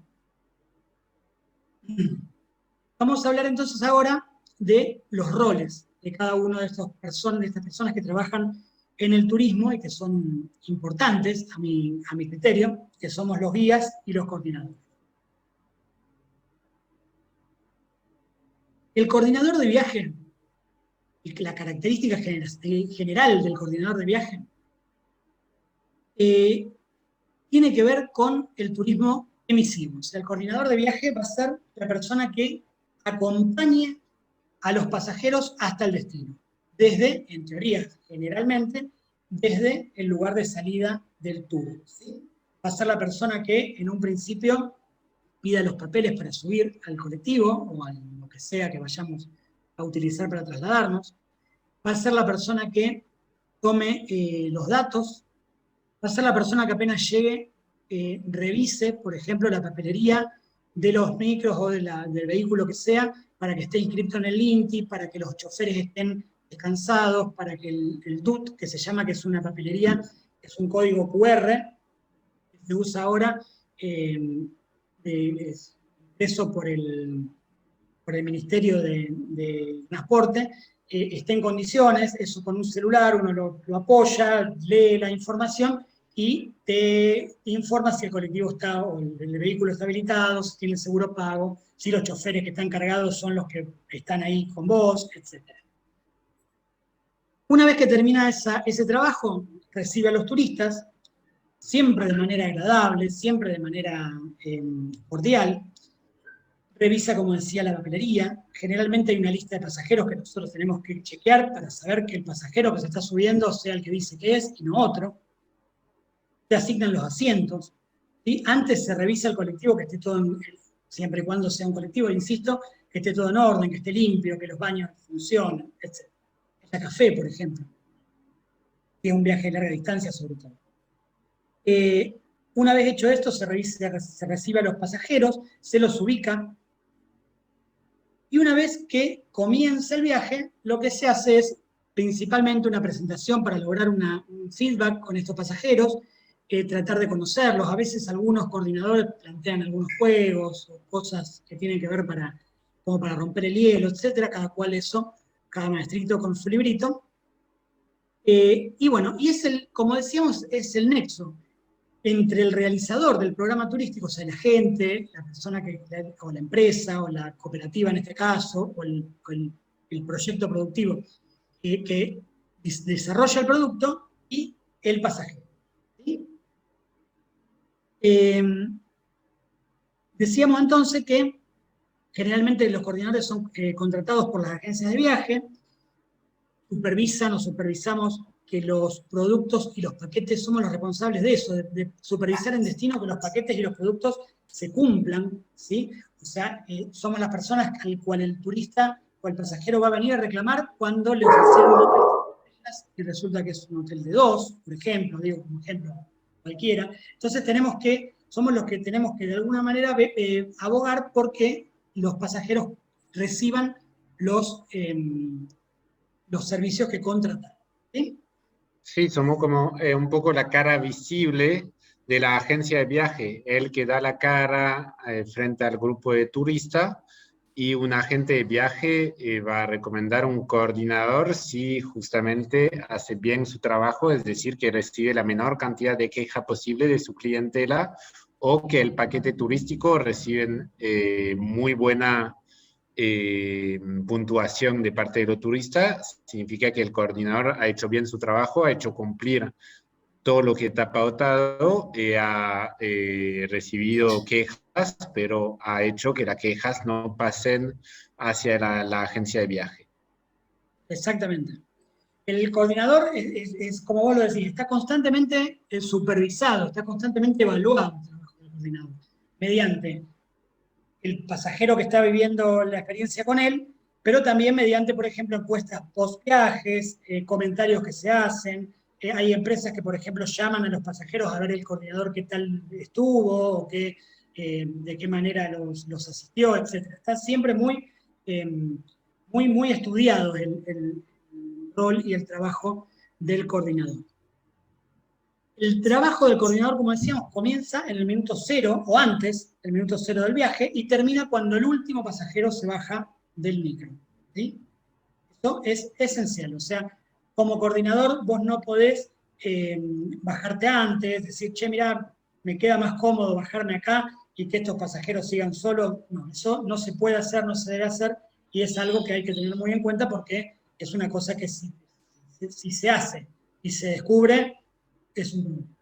Vamos a hablar entonces ahora de los roles de cada uno de estas personas que trabajan en el turismo y que son importantes a mi criterio, que somos los guías y los coordinadores. El coordinador de viaje, la característica general del coordinador de viaje, tiene que ver con el turismo emisivo. O sea, el coordinador de viaje va a ser la persona que acompañe a los pasajeros hasta el destino. Desde, en teoría, generalmente, desde el lugar de salida del tour, ¿sí? Va a ser la persona que, en un principio, pida los papeles para subir al colectivo o a lo que sea que vayamos a utilizar para trasladarnos. Va a ser la persona que tome los datos. Va a ser la persona que apenas llegue, revise, por ejemplo, la papelería de los micros o del vehículo que sea, para que esté inscrito en el INTI, para que los choferes estén descansados, para que el DUT, que se llama, que es una papelería, es un código QR, que se usa ahora, eso por el Ministerio de Transporte, esté en condiciones, eso con un celular, uno lo apoya, lee la información y te informa si el colectivo está, o el vehículo está habilitado, si tiene el seguro pago, si los choferes que están cargados son los que están ahí con vos, etc. Una vez que termina ese trabajo, recibe a los turistas, siempre de manera agradable, siempre de manera cordial. Revisa, como decía, la papelería. Generalmente hay una lista de pasajeros que nosotros tenemos que chequear para saber que el pasajero que se está subiendo sea el que dice que es y no otro. Se asignan los asientos. ¿Sí? Antes se revisa el colectivo, que esté todo, siempre y cuando sea un colectivo, insisto, que esté todo en orden, que esté limpio, que los baños funcionen, etc. El café, por ejemplo. Y un viaje de larga distancia, sobre todo. Una vez hecho esto, se recibe a los pasajeros, se los ubica. Y una vez que comienza el viaje, lo que se hace es principalmente una presentación para lograr un feedback con estos pasajeros, tratar de conocerlos. A veces algunos coordinadores plantean algunos juegos o cosas que tienen que ver como para romper el hielo, etc. Cada maestrito con su librito. Y bueno, como decíamos, es el nexo entre el realizador del programa turístico, o sea, la gente, la persona o la empresa, o la cooperativa en este caso, o el proyecto productivo que desarrolla el producto, y el pasajero. ¿Sí? Decíamos entonces que generalmente los coordinadores son contratados por las agencias de viaje, supervisan o supervisamos que los productos y los paquetes, somos los responsables de eso, de supervisar en destino que los paquetes y los productos se cumplan, ¿sí? O sea, somos las personas al cual el turista o el pasajero va a venir a reclamar cuando le ofrecieron un hotel de estrellas y resulta que es un hotel de 2, por ejemplo, digo como ejemplo cualquiera. Entonces somos los que tenemos que de alguna manera abogar porque los pasajeros reciban los servicios que contratan, ¿sí? Sí, somos como un poco la cara visible de la agencia de viaje, el que da la cara frente al grupo de turistas, y un agente de viaje va a recomendar un coordinador si justamente hace bien su trabajo, es decir, que recibe la menor cantidad de queja posible de su clientela, o que el paquete turístico reciben muy buena puntuación de parte de los turistas. Significa que el coordinador ha hecho bien su trabajo, ha hecho cumplir todo lo que está pautado, ha recibido quejas, pero ha hecho que las quejas no pasen hacia la agencia de viaje. Exactamente. El coordinador es como vos lo decís, está constantemente supervisado, está constantemente evaluado el trabajo del coordinador, mediante el pasajero que está viviendo la experiencia con él, pero también mediante, por ejemplo, encuestas post-viajes, comentarios que se hacen. Hay empresas que, por ejemplo, llaman a los pasajeros a ver el coordinador qué tal estuvo, o de qué manera los asistió, etc. Está siempre muy estudiado el rol y el trabajo del coordinador. El trabajo del coordinador, como decíamos, comienza en el minuto 0 o antes del minuto 0 del viaje y termina cuando el último pasajero se baja del micro, ¿sí? Esto es esencial, o sea, como coordinador vos no podés bajarte antes, decir, che, mirá, me queda más cómodo bajarme acá y que estos pasajeros sigan solos. No, eso no se puede hacer, no se debe hacer, y es algo que hay que tener muy en cuenta porque es una cosa que si se hace y se descubre, es un...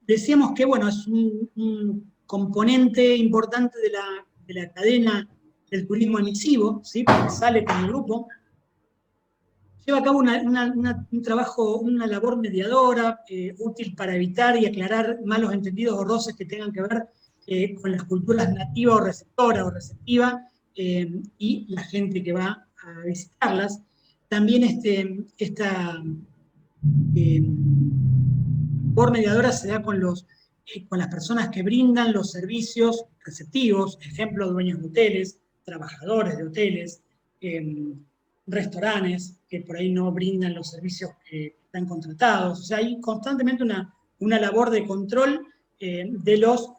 decíamos que, bueno, es un componente importante de la cadena del turismo emisivo, ¿sí? Porque sale con el grupo, lleva a cabo un trabajo, una labor mediadora, útil para evitar y aclarar malos entendidos o roces que tengan que ver con las culturas nativa o receptora o receptiva, y la gente que va a visitarlas. También esta labor mediadora se da con las personas que brindan los servicios receptivos, ejemplo, dueños de hoteles, trabajadores de hoteles, restaurantes que por ahí no brindan los servicios que están contratados. O sea, hay constantemente una labor de control de los,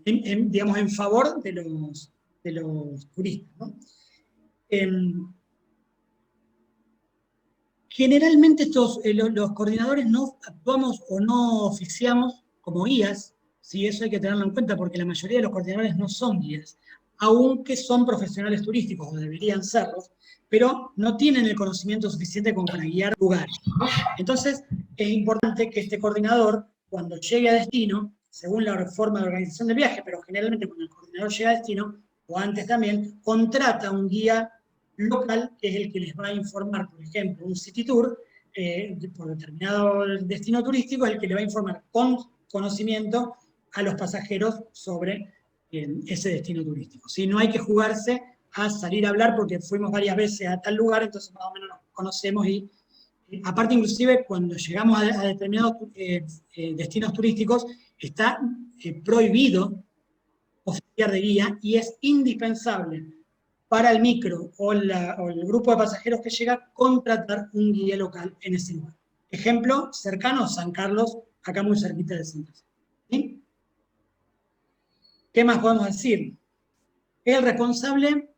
digamos, en favor de los turistas, ¿no? Generalmente los coordinadores no actuamos o no oficiamos como guías, ¿sí? Eso hay que tenerlo en cuenta porque la mayoría de los coordinadores no son guías, aunque son profesionales turísticos o deberían serlos, pero no tienen el conocimiento suficiente como para guiar lugares, ¿no? Entonces, es importante que este coordinador, cuando llegue a destino, según la forma de organización del viaje, pero generalmente cuando el coordinador llega a destino, o antes también, contrata un guía local, que es el que les va a informar, por ejemplo, un city tour, por determinado destino turístico, es el que le va a informar con conocimiento a los pasajeros sobre ese destino turístico. ¿Sí? No hay que jugarse a salir a hablar porque fuimos varias veces a tal lugar, entonces más o menos nos conocemos y aparte inclusive cuando llegamos a determinados destinos turísticos está prohibido oficiar de guía y es indispensable para el micro o el grupo de pasajeros que llega contratar un guía local en ese lugar. Ejemplo cercano, San Carlos, acá muy cerquita de Santa Fe. ¿Sí? ¿Qué más podemos decir? Es el responsable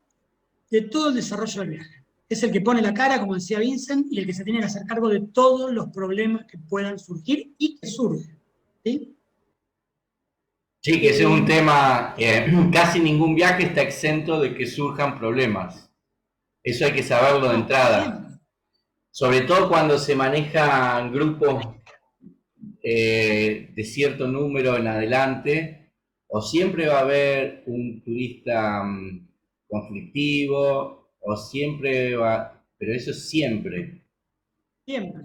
de todo el desarrollo del viaje. Es el que pone la cara, como decía Vincent, y el que se tiene que hacer cargo de todos los problemas que puedan surgir y que surgen. ¿Sí? Sí, que ese es un tema, casi ningún viaje está exento de que surjan problemas. Eso hay que saberlo de entrada. Sobre todo cuando se manejan grupos de cierto número en adelante, o siempre va a haber un turista conflictivo, o siempre va, pero eso siempre. Siempre.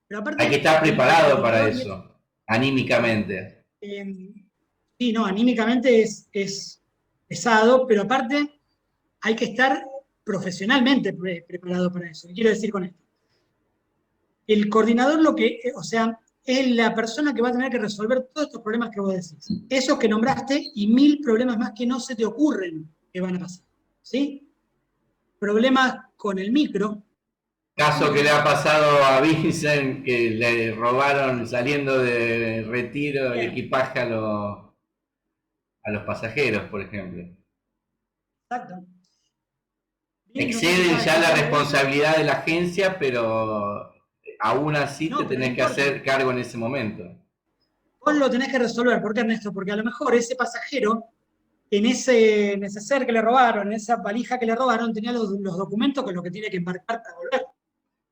Pero aparte, hay que estar preparado para eso, anímicamente. Sí, no, anímicamente es pesado, pero aparte hay que estar profesionalmente preparado para eso. ¿Qué quiero decir con esto? El coordinador o sea, es la persona que va a tener que resolver todos estos problemas que vos decís. Esos que nombraste y 1000 problemas más que no se te ocurren que van a pasar. ¿Sí? Problemas con el micro. Caso que le ha pasado a Vincent, que le robaron saliendo de retiro el equipaje a los pasajeros, por ejemplo. Exacto. Exceden ya la responsabilidad de la agencia, pero aún así te tenés que hacer cargo en ese momento. Vos lo tenés que resolver. ¿Por qué, Ernesto? Porque a lo mejor ese pasajero, en ese neceser que le robaron, en esa valija que le robaron, tenía los documentos con los que tiene que embarcar para volver.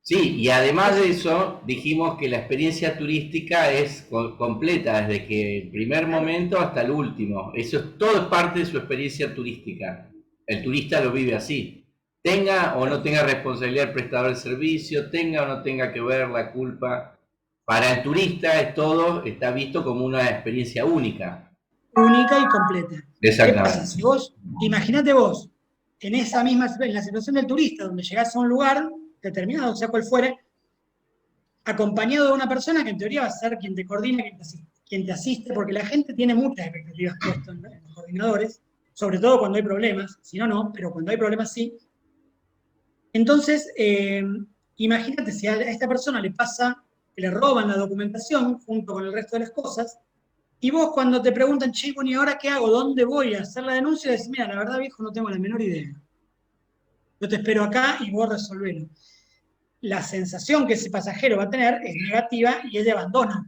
Sí, y además de eso, dijimos que la experiencia turística es completa, desde que el primer momento hasta el último. Todo es parte de su experiencia turística. El turista lo vive así. Tenga o no tenga responsabilidad el prestador de servicio, tenga o no tenga que ver la culpa. Para el turista todo está visto como una experiencia única. Única y completa. Exactamente. ¿Qué pasa? Si vos, imagínate vos, en la situación del turista, donde llegás a un lugar determinado, sea cual fuere, acompañado de una persona que en teoría va a ser quien te coordina, quien te asiste, porque la gente tiene muchas expectativas puestas en los coordinadores, sobre todo cuando hay problemas, si no, no, pero cuando hay problemas sí. Entonces, imagínate si a esta persona le pasa que le roban la documentación junto con el resto de las cosas, y vos cuando te preguntan, che, bueno, ¿y ahora qué hago? ¿Dónde voy a hacer la denuncia? Decís, mira, la verdad, viejo, no tengo la menor idea. Yo te espero acá y vos resolvelo. La sensación que ese pasajero va a tener es negativa y es de abandono.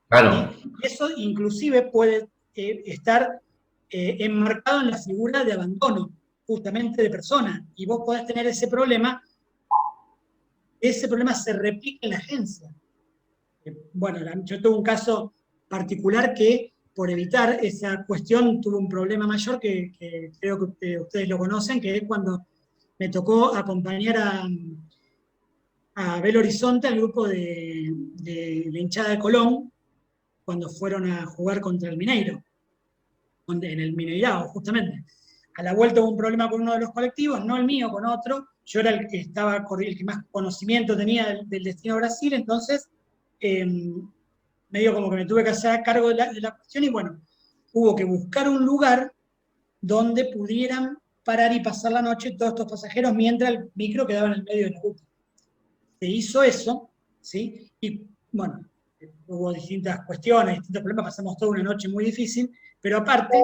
Claro. ¿Sí? Eso inclusive puede estar enmarcado en la figura de abandono, justamente de persona. Y vos podés tener ese problema se replica en la agencia. Bueno, yo tuve un caso particular que por evitar esa cuestión tuve un problema mayor que creo que ustedes lo conocen, que es cuando me tocó acompañar a Belo Horizonte, al grupo de la hinchada de Colón, cuando fueron a jugar contra el Mineiro, en el Mineirao, justamente. A la vuelta hubo un problema con uno de los colectivos, no el mío, con otro. Yo era el que el que más conocimiento tenía del destino Brasil, entonces medio como que me tuve que hacer cargo de la cuestión y bueno, hubo que buscar un lugar donde pudieran parar y pasar la noche todos estos pasajeros mientras el micro quedaba en el medio de la ruta. Se hizo eso, ¿sí? Y bueno, hubo distintas cuestiones, distintos problemas, pasamos toda una noche muy difícil, pero aparte,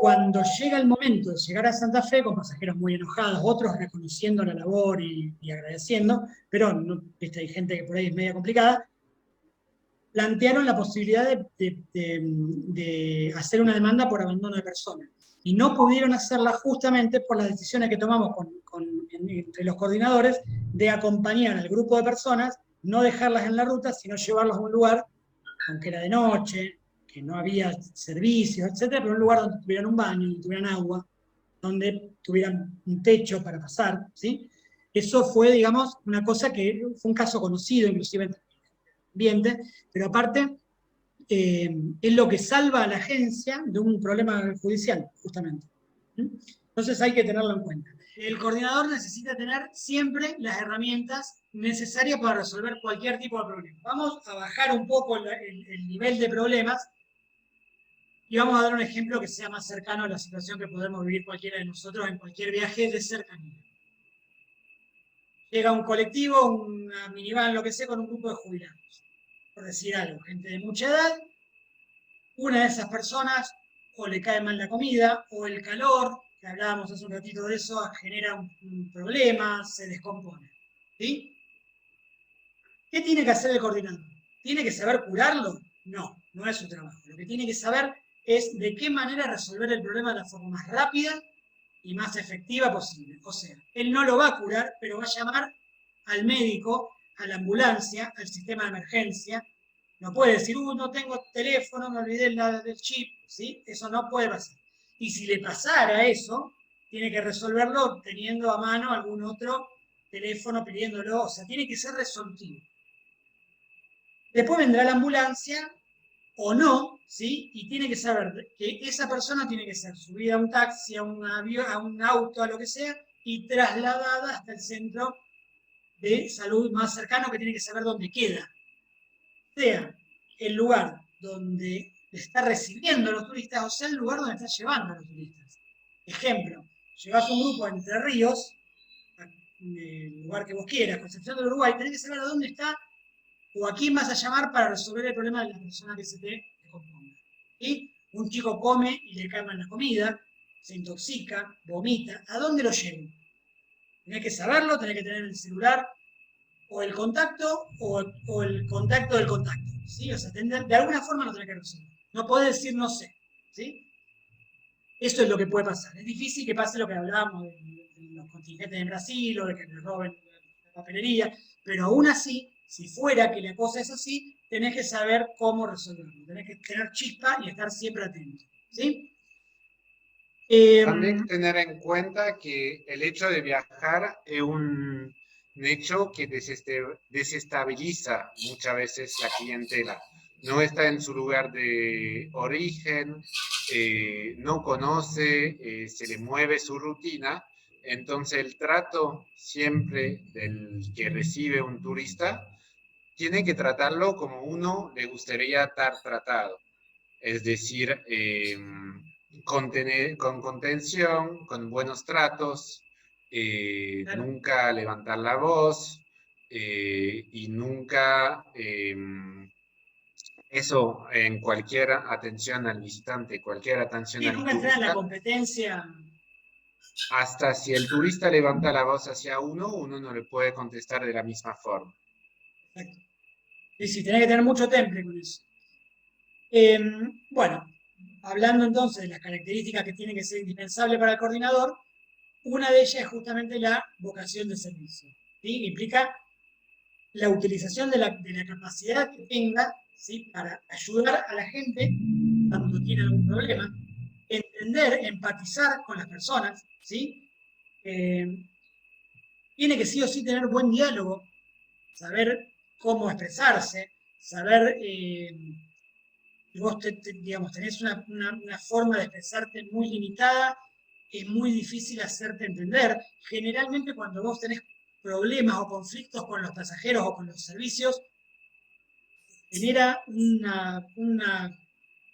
cuando llega el momento de llegar a Santa Fe, con pasajeros muy enojados, otros reconociendo la labor y agradeciendo, pero no, ¿viste? Hay gente que por ahí es media complicada, plantearon la posibilidad de hacer una demanda por abandono de personas. Y no pudieron hacerla justamente por las decisiones que tomamos entre los coordinadores de acompañar al grupo de personas, no dejarlas en la ruta, sino llevarlas a un lugar, aunque era de noche, que no había servicios, etcétera, pero un lugar donde tuvieran un baño, donde tuvieran agua, donde tuvieran un techo para pasar, ¿sí? Eso fue, digamos, una cosa que fue un caso conocido, inclusive entre ambiente, pero aparte es lo que salva a la agencia de un problema judicial, justamente. Entonces hay que tenerlo en cuenta. El coordinador necesita tener siempre las herramientas necesarias para resolver cualquier tipo de problema. Vamos a bajar un poco el nivel de problemas y vamos a dar un ejemplo que sea más cercano a la situación que podemos vivir cualquiera de nosotros en cualquier viaje de cercanía. Llega un colectivo, una minivan, lo que sea, con un grupo de jubilados, por decir algo, gente de mucha edad. Una de esas personas o le cae mal la comida, o el calor, que hablábamos hace un ratito de eso, genera un problema, se descompone. ¿Sí? ¿Qué tiene que hacer el coordinador? ¿Tiene que saber curarlo? No, no es su trabajo. Lo que tiene que saber es de qué manera resolver el problema de la forma más rápida y más efectiva posible. O sea, él no lo va a curar, pero va a llamar al médico, a la ambulancia, al sistema de emergencia. No puede decir, no tengo teléfono, me olvidé del chip, ¿sí? Eso no puede pasar. Y si le pasara eso, tiene que resolverlo teniendo a mano algún otro teléfono pidiéndolo, o sea, tiene que ser resolutivo. Después vendrá la ambulancia o no, ¿sí? Y tiene que saber que esa persona tiene que ser subida a un taxi, a un avión, a un auto, a lo que sea, y trasladada hasta el centro de salud más cercano, que tiene que saber dónde queda. Sea el lugar donde está recibiendo a los turistas o sea el lugar donde está llevando a los turistas. Ejemplo, llevas un grupo a Entre Ríos, el lugar que vos quieras, Concepción del Uruguay, tenés que saber a dónde está o a quién vas a llamar para resolver el problema de la persona que se te descomponga. Y un chico come y le cae mal la comida, se intoxica, vomita, ¿a dónde lo llevo? Tenés que saberlo, tenés que tener el celular, o el contacto, o el contacto del contacto, ¿sí? O sea, de alguna forma lo tenés que resolver. No podés decir no sé, ¿sí? Eso es lo que puede pasar. Es difícil que pase lo que hablábamos de los contingentes en Brasil o de que le roben la papelería, pero aún así, si fuera que la cosa es así, tenés que saber cómo resolverlo. Tenés que tener chispa y estar siempre atento, ¿sí? También tener en cuenta que el hecho de viajar es un hecho que desestabiliza muchas veces la clientela. No está en su lugar de origen, no conoce, se le mueve su rutina. Entonces el trato siempre del que recibe un turista tiene que tratarlo como uno le gustaría estar tratado. Es decir, con contención, con buenos tratos, Claro. nunca levantar la voz y nunca, eso en cualquier atención al visitante, cualquier atención Y al nunca entrar en la turista. competencia. hasta si el turista levanta la voz hacia uno no le puede contestar de la misma forma. Exacto. Y sí, tenés que tener mucho temple con eso. Bueno, hablando entonces de las características que tienen que ser indispensables para el coordinador, una de ellas es justamente la vocación de servicio, ¿sí? Que implica la utilización de la capacidad que tenga, ¿sí? Para ayudar a la gente cuando tiene algún problema, entender, empatizar con las personas, ¿sí? Tiene que sí o sí tener buen diálogo, saber cómo expresarse, saber vos digamos, tenés una forma de expresarte muy limitada, es muy difícil hacerte entender. Generalmente cuando vos tenés problemas o conflictos con los pasajeros o con los servicios, genera una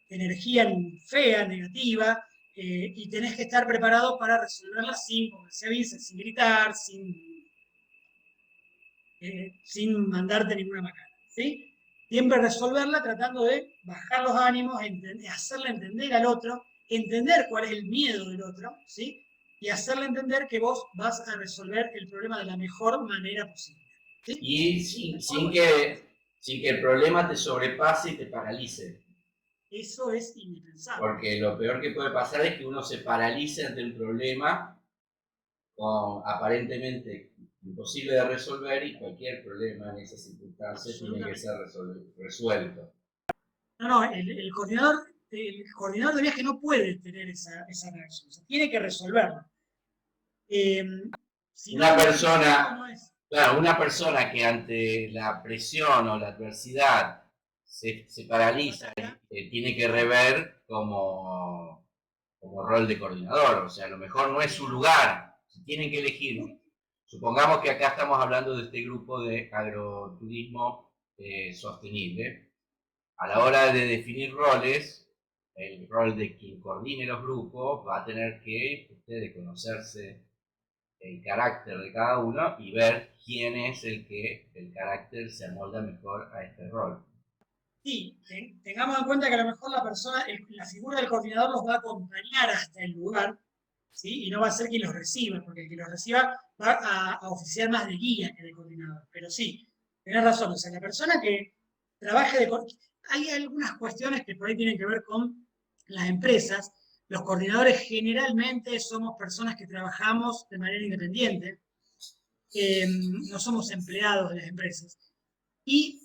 energía fea, negativa, y tenés que estar preparado para resolverla sin, como decía Vince, sin gritar, sin mandarte ninguna macana, ¿sí? Siempre resolverla tratando de bajar los ánimos, hacerle entender al otro, entender cuál es el miedo del otro, ¿sí? Y hacerle entender que vos vas a resolver el problema de la mejor manera posible, ¿sí? Y sin que el problema te sobrepase y te paralice. Eso es indispensable. Porque lo peor que puede pasar es que uno se paralice ante un problema aparentemente imposible de resolver, y cualquier problema en esas circunstancias tiene que ser resuelto. No, el coordinador de viaje no puede tener esa reacción, o sea, tiene que resolverlo. Si Una no, persona, no es. claro, una persona que ante la presión o la adversidad se paraliza y tiene que rever como rol de coordinador, o sea, a lo mejor no es su lugar, si tienen que elegir. Supongamos que acá estamos hablando de este grupo de agroturismo sostenible. A la hora de definir roles, el rol de quien coordine los grupos va a tener que ustedes conocerse el carácter de cada uno y ver quién es el que el carácter se amolda mejor a este rol. Sí, tengamos en cuenta que a lo mejor la figura del coordinador los va a acompañar hasta el lugar, ¿sí? Y no va a ser quien los reciba, porque el que los reciba va a oficiar más de guía que de coordinador. Pero sí, tenés razón, o sea, la persona que trabaje de coordinador, hay algunas cuestiones que por ahí tienen que ver con las empresas. Los coordinadores generalmente somos personas que trabajamos de manera independiente, no somos empleados de las empresas. Y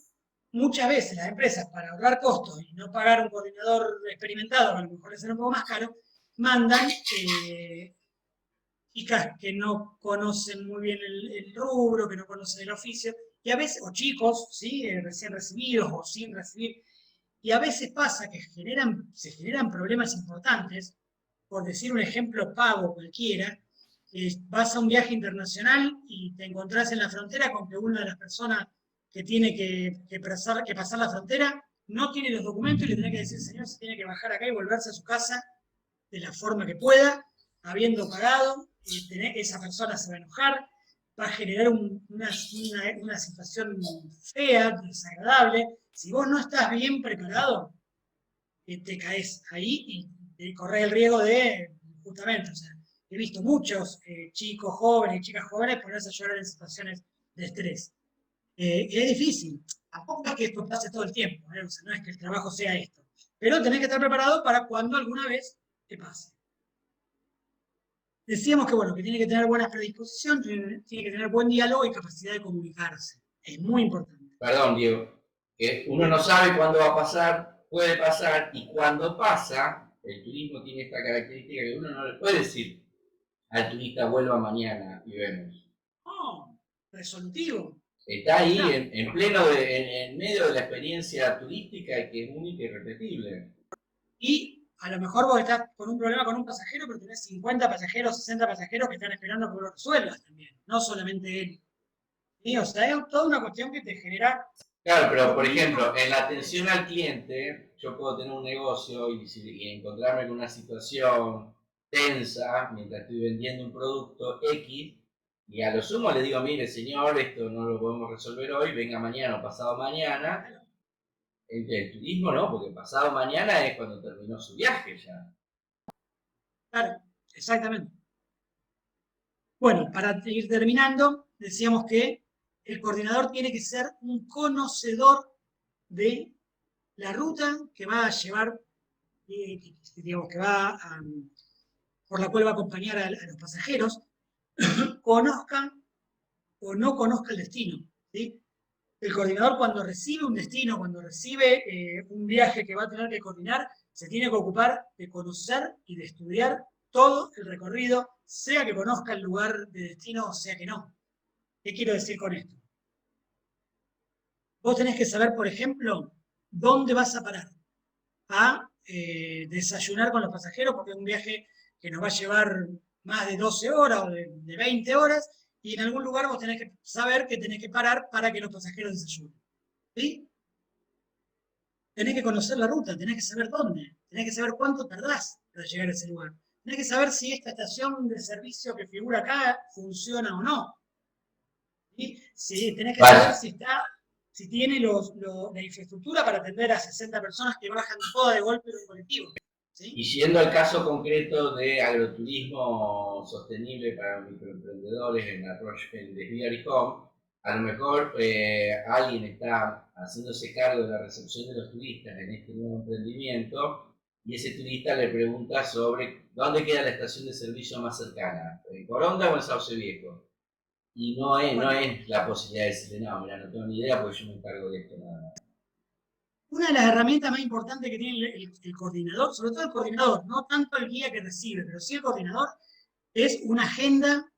muchas veces las empresas, para ahorrar costos y no pagar un coordinador experimentado, que a lo mejor es un poco más caro, mandan chicas que no conocen muy bien el rubro, que no conocen el oficio, y a veces, o chicos, ¿sí? Recién recibidos o sin recibir, y a veces pasa que se generan problemas importantes. Por decir un ejemplo pago cualquiera, vas a un viaje internacional y te encontrás en la frontera con que una de las personas que tiene que pasar la frontera no tiene los documentos y le tenés que decir, señor, se tiene que bajar acá y volverse a su casa de la forma que pueda, habiendo pagado, esa persona se va a enojar, va a generar una situación fea, desagradable. Si vos no estás bien preparado, te caes ahí y te corres el riesgo de, justamente, o sea, he visto muchos chicos jóvenes y chicas jóvenes ponerse a llorar en situaciones de estrés. Es difícil, tampoco es que esto pase todo el tiempo, o sea, no es que el trabajo sea esto, pero tenés que estar preparado para cuando alguna vez te pase. Decíamos que, bueno, que tiene que tener buena predisposición, tiene que tener buen diálogo y capacidad de comunicarse. Es muy importante. Perdón, Diego, que uno no sabe cuándo va a pasar, puede pasar, y cuando pasa, el turismo tiene esta característica que uno no le puede decir al turista vuelva mañana y vemos. Oh, resolutivo. Está ahí en pleno, en medio de la experiencia turística, que es única y repetible. Y a lo mejor vos estás con un problema con un pasajero, pero tenés 50 pasajeros, 60 pasajeros que están esperando que vos lo resuelvas también, no solamente él. ¿Sí? O sea, es toda una cuestión que te genera... Claro, pero por ejemplo, en la atención al cliente, yo puedo tener un negocio y encontrarme con una situación tensa mientras estoy vendiendo un producto X, y a lo sumo le digo, mire señor, esto no lo podemos resolver hoy, venga mañana o pasado mañana. El turismo no, porque pasado mañana es cuando terminó su viaje ya. Claro, exactamente. Bueno, para ir terminando, decíamos que el coordinador tiene que ser un conocedor de la ruta que va a llevar, digamos, por la cual va a acompañar a los pasajeros, conozcan o no conozca el destino, ¿sí? El coordinador, cuando recibe un destino, cuando recibe un viaje que va a tener que coordinar, se tiene que ocupar de conocer y de estudiar todo el recorrido, sea que conozca el lugar de destino o sea que no. ¿Qué quiero decir con esto? Vos tenés que saber, por ejemplo, dónde vas a parar a desayunar con los pasajeros, porque es un viaje que nos va a llevar más de 12 horas o de 20 horas, y en algún lugar vos tenés que saber que tenés que parar para que los pasajeros desayunen. ¿Sí? Tenés que conocer la ruta, tenés que saber dónde, tenés que saber cuánto tardás para llegar a ese lugar. Tenés que saber si esta estación de servicio que figura acá funciona o no. ¿Sí? Sí, tenés que saber si tiene la infraestructura para atender a 60 personas que bajan todas de golpe en un colectivo. ¿Sí? Y yendo al caso concreto de agroturismo sostenible para microemprendedores en Delivery Home, a lo mejor alguien está haciéndose cargo de la recepción de los turistas en este nuevo emprendimiento y ese turista le pregunta sobre dónde queda la estación de servicio más cercana, ¿en Coronda o en Sauce Viejo? Y no es la posibilidad de decirle, no, mira, no tengo ni idea porque yo me encargo de esto nada más. Una de las herramientas más importantes que tiene el coordinador, sobre todo el coordinador, no tanto el guía que recibe, pero sí el coordinador, es una agenda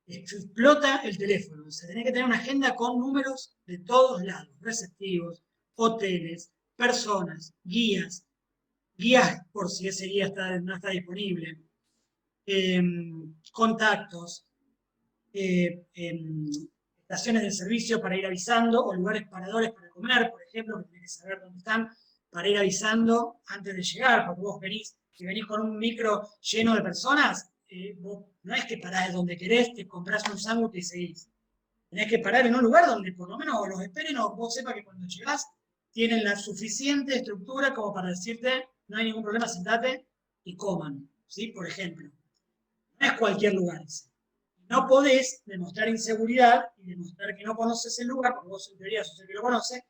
que explota el teléfono. O sea, tenés que tener una agenda con números de todos lados, receptivos, hoteles, personas, guías por si ese guía no está disponible, contactos, estaciones de servicio para ir avisando, o lugares paradores para comer, por ejemplo, que tenés que saber dónde están, para ir avisando antes de llegar, porque vos venís con un micro lleno de personas, vos no es que parás donde querés, te comprás un sándwich y seguís. Tenés que parar en un lugar donde por lo menos o los esperen o vos sepas que cuando llegás tienen la suficiente estructura como para decirte no hay ningún problema, sentate y coman, ¿sí? Por ejemplo. No es cualquier lugar ese. No podés demostrar inseguridad y demostrar que no conoces el lugar, porque vos en teoría sos el que lo conoce,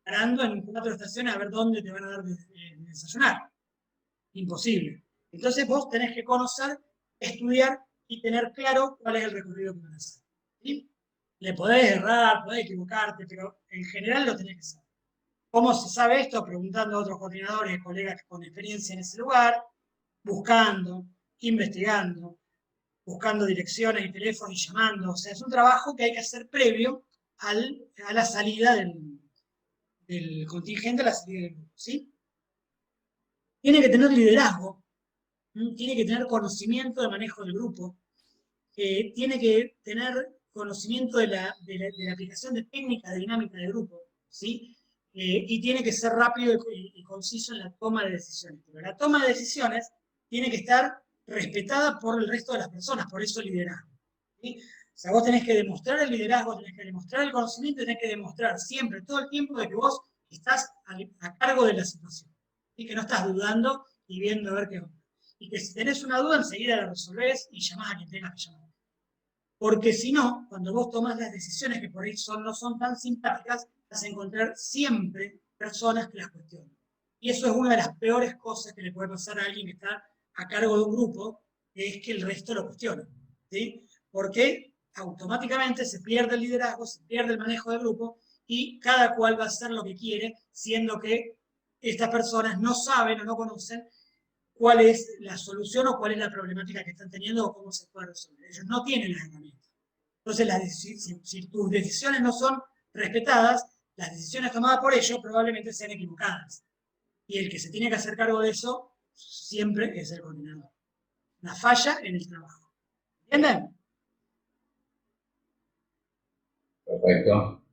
parando en 4 estaciones a ver dónde te van a dar de desayunar. Imposible. Entonces vos tenés que conocer, estudiar y tener claro cuál es el recorrido que van a hacer. ¿Sí? Le podés errar, podés equivocarte, pero en general lo tenés que saber. ¿Cómo se sabe esto? Preguntando a otros coordinadores, colegas con experiencia en ese lugar, buscando, investigando, buscando direcciones y teléfonos y llamando. O sea, es un trabajo que hay que hacer previo a la salida del contingente, a la salida del grupo. ¿Sí? Tiene que tener liderazgo, tiene que tener conocimiento de manejo del grupo, tiene que tener conocimiento de la aplicación de técnica de dinámica del grupo, ¿sí? Y tiene que ser rápido y conciso en la toma de decisiones. Pero la toma de decisiones tiene que estar respetada por el resto de las personas, por eso el liderazgo. ¿Sí? O sea, vos tenés que demostrar el liderazgo, tenés que demostrar el conocimiento, tenés que demostrar siempre, todo el tiempo, de que vos estás a cargo de la situación. Y que no estás dudando y viendo a ver qué onda. Y que si tenés una duda, enseguida la resolvés y llamás a quien tengas que llamar. Porque si no, cuando vos tomás las decisiones que por ahí no son tan simpáticas, vas a encontrar siempre personas que las cuestionan. Y eso es una de las peores cosas que le puede pasar a alguien que está a cargo de un grupo, que es que el resto lo cuestiona. ¿Sí? Porque automáticamente se pierde el liderazgo, se pierde el manejo del grupo y cada cual va a hacer lo que quiere, siendo que estas personas no saben o no conocen cuál es la solución o cuál es la problemática que están teniendo o cómo se puede resolver. Ellos no tienen las herramientas. Entonces, si tus decisiones no son respetadas, las decisiones tomadas por ellos probablemente sean equivocadas. Y el que se tiene que hacer cargo de eso siempre es el coordinador. Una falla en el trabajo. ¿Entienden? Perfecto.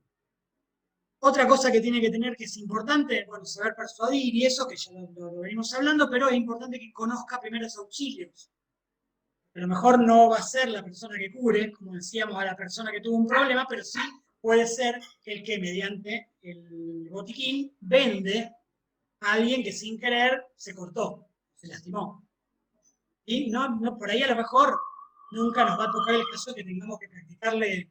Otra cosa que tiene que tener que es importante, bueno, saber persuadir y eso, que ya lo venimos hablando, pero es importante que conozca primeros auxilios. A lo mejor no va a ser la persona que cure, como decíamos, a la persona que tuvo un problema, pero sí puede ser el que mediante el botiquín vende a alguien que sin querer se cortó, se lastimó. Y no, por ahí a lo mejor nunca nos va a tocar el caso que tengamos que practicarle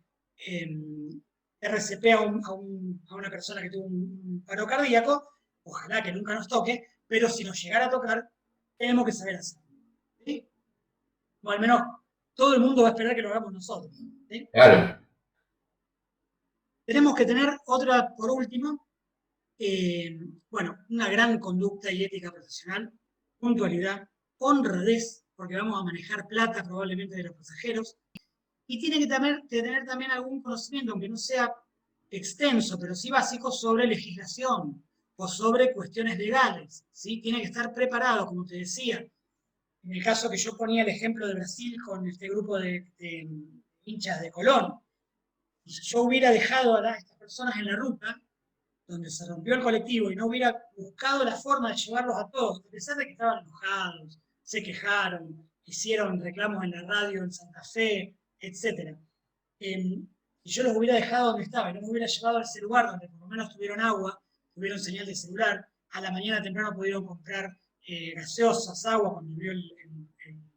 RCP a una persona que tuvo un paro cardíaco, ojalá que nunca nos toque, pero si nos llegara a tocar, tenemos que saber hacerlo. ¿Sí? O al menos todo el mundo va a esperar que lo hagamos nosotros. ¿Sí? Claro. Tenemos que tener otra, por último, una gran conducta y ética profesional, puntualidad, honradez, porque vamos a manejar plata probablemente de los pasajeros, y tiene que tener también algún conocimiento, aunque no sea extenso, pero sí básico, sobre legislación o sobre cuestiones legales, ¿sí? Tiene que estar preparado, como te decía. En el caso que yo ponía el ejemplo de Brasil con este grupo de hinchas de Colón, y si yo hubiera dejado a estas personas en la ruta, donde se rompió el colectivo, y no hubiera buscado la forma de llevarlos a todos, a pesar de que estaban enojados, se quejaron, hicieron reclamos en la radio en Santa Fe, etc. Y yo los hubiera dejado donde estaba, y no me hubiera llevado a ese lugar donde por lo menos tuvieron agua, tuvieron señal de celular, a la mañana temprano pudieron comprar gaseosas, agua cuando vio la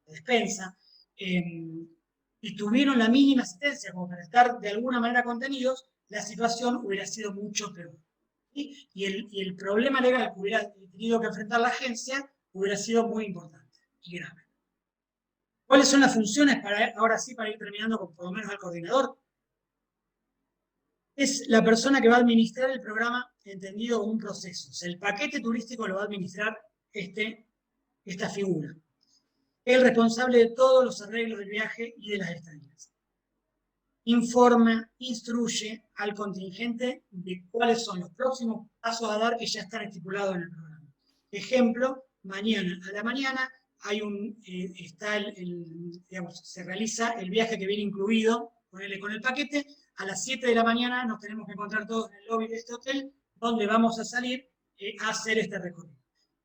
despensa, y tuvieron la mínima asistencia como para estar de alguna manera contenidos, la situación hubiera sido mucho peor. ¿Sí? Y el problema legal que hubiera tenido que enfrentar la agencia hubiera sido muy importante y grave. ¿Cuáles son las funciones, ahora sí, para ir terminando con por lo menos al coordinador? Es la persona que va a administrar el programa entendido como un proceso. O sea, el paquete turístico lo va a administrar esta figura. El responsable de todos los arreglos del viaje y de las estadías. Informa, instruye al contingente de cuáles son los próximos pasos a dar que ya están estipulados en el programa. Ejemplo, mañana a la mañana hay se realiza el viaje que viene incluido, ponerle con el paquete. A las 7 de la mañana nos tenemos que encontrar todos en el lobby de este hotel, donde vamos a salir a hacer este recorrido.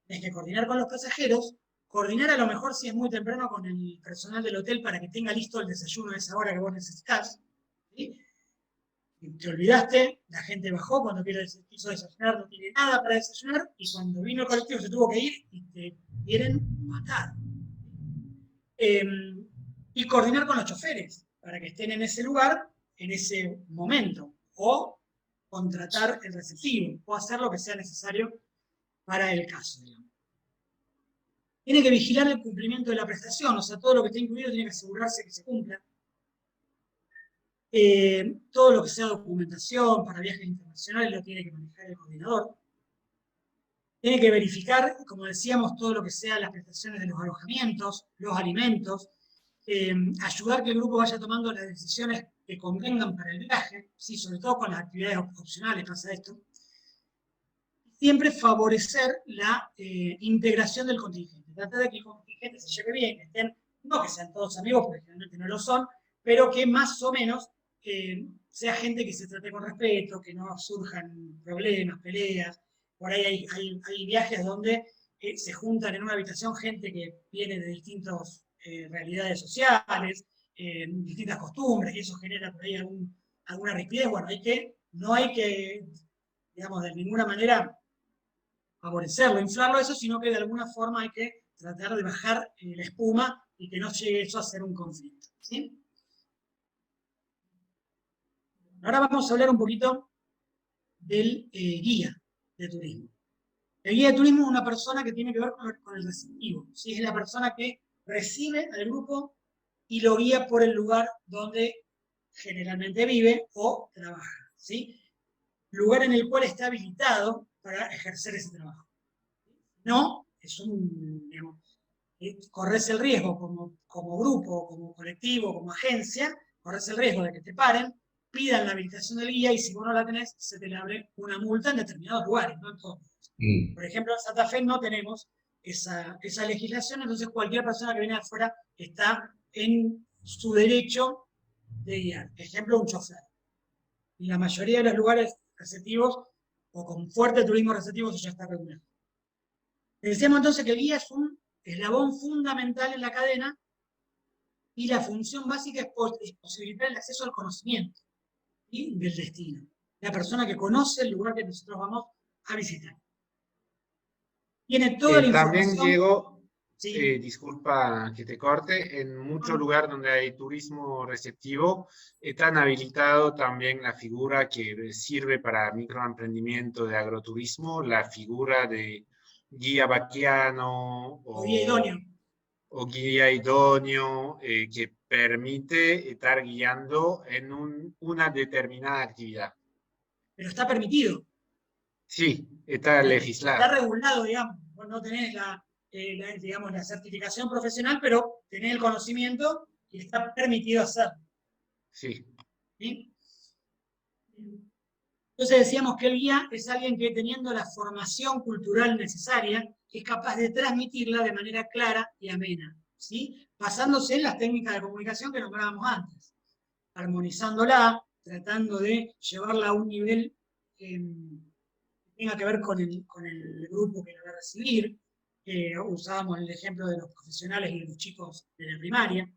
Tienes que coordinar con los pasajeros, coordinar a lo mejor si es muy temprano con el personal del hotel para que tenga listo el desayuno a esa hora que vos necesitas. ¿Sí? Te olvidaste, la gente bajó, cuando quiso desayunar no tiene nada para desayunar, y cuando vino el colectivo se tuvo que ir y te quieren matar. Y coordinar con los choferes para que estén en ese lugar en ese momento, o contratar el receptivo, o hacer lo que sea necesario para el caso, digamos. Tiene que vigilar el cumplimiento de la prestación, o sea, todo lo que está incluido tiene que asegurarse que se cumpla. Todo lo que sea documentación para viajes internacionales lo tiene que manejar el coordinador. Tiene que verificar, como decíamos, todo lo que sea las prestaciones de los alojamientos, los alimentos, ayudar que el grupo vaya tomando las decisiones que convengan para el viaje, ¿sí? Sobre todo con las actividades opcionales pasa esto. Siempre favorecer la integración del contingente. Tratar de que el contingente se lleve bien, que estén, no que sean todos amigos, porque generalmente no lo son, pero que más o menos sea gente que se trate con respeto, que no surjan problemas, peleas. Por ahí hay viajes donde se juntan en una habitación gente que viene de distintas realidades sociales, distintas costumbres, y eso genera por ahí alguna rigidez. Bueno, no hay que, digamos, de ninguna manera favorecerlo, inflarlo eso, sino que de alguna forma hay que tratar de bajar la espuma y que no llegue eso a ser un conflicto. ¿Sí? Ahora vamos a hablar un poquito del guía de turismo. El guía de turismo es una persona que tiene que ver con el receptivo, ¿sí? Es la persona que recibe al grupo y lo guía por el lugar donde generalmente vive o trabaja, ¿sí? Lugar en el cual está habilitado para ejercer ese trabajo. No, digamos, corres el riesgo como grupo, como colectivo, como agencia, corres el riesgo de que te paren, pidan la habilitación del guía y si vos no la tenés, se te le abre una multa en determinados lugares, no en todos. Por ejemplo, en Santa Fe no tenemos esa legislación, entonces cualquier persona que viene de afuera está en su derecho de guiar. Ejemplo, un chofer. En la mayoría de los lugares receptivos o con fuerte turismo receptivo eso ya está regulado. Decíamos entonces que el guía es un eslabón fundamental en la cadena y la función básica es posibilitar el acceso al conocimiento, ¿sí? Del destino. La persona que conoce el lugar que nosotros vamos a visitar. Tiene toda la información. También, Diego, Sí. Disculpa que te corte, en muchos lugares donde hay turismo receptivo, están habilitado también la figura que sirve para microemprendimiento de agroturismo, la figura de guía vaquiano O guía idóneo. o guía idóneo que permite estar guiando en una determinada actividad. Pero está permitido. Sí, está Está legislado. regulado, digamos. Vos no tenés digamos, la certificación profesional, pero tenés el conocimiento y está permitido hacerlo. Sí. ¿Sí? Entonces decíamos que el guía es alguien que, teniendo la formación cultural necesaria, es capaz de transmitirla de manera clara y amena, ¿sí? Basándose en las técnicas de comunicación que nombrábamos antes, armonizándola, tratando de llevarla a un nivel que tenga que ver con el grupo que la va a recibir. Usábamos el ejemplo de los profesionales y de los chicos de la primaria.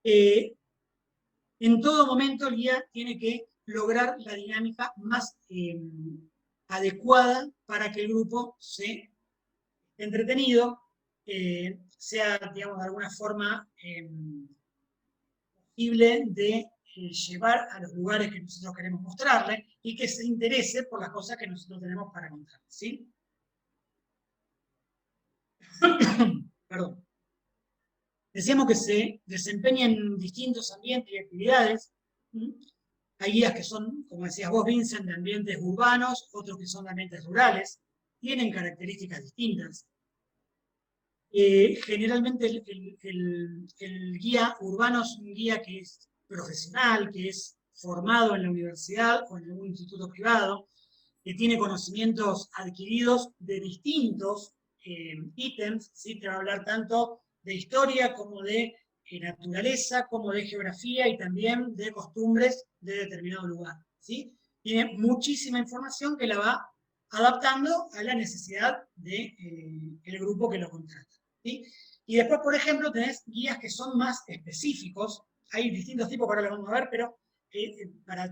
En todo momento el guía tiene que lograr la dinámica más adecuada para que el grupo esté entretenido, sea, digamos, de alguna forma posible de llevar a los lugares que nosotros queremos mostrarle y que se interese por las cosas que nosotros tenemos para contar, ¿sí? Perdón. Decíamos que se desempeña en distintos ambientes y actividades. Hay guías que son, como decías vos, Vincent, de ambientes urbanos, otros que son de ambientes rurales. Tienen características distintas. Generalmente el guía urbano es un guía que es profesional, que es formado en la universidad o en algún instituto privado, que tiene conocimientos adquiridos de distintos ítems, ¿sí? Te va a hablar tanto de historia como de naturaleza, como de geografía y también de costumbres de determinado lugar, ¿sí? Tiene muchísima información que la va adaptando a la necesidad del grupo que lo contrata, ¿sí? Y después, por ejemplo, tenés guías que son más específicos. Hay distintos tipos que ahora lo vamos a ver, pero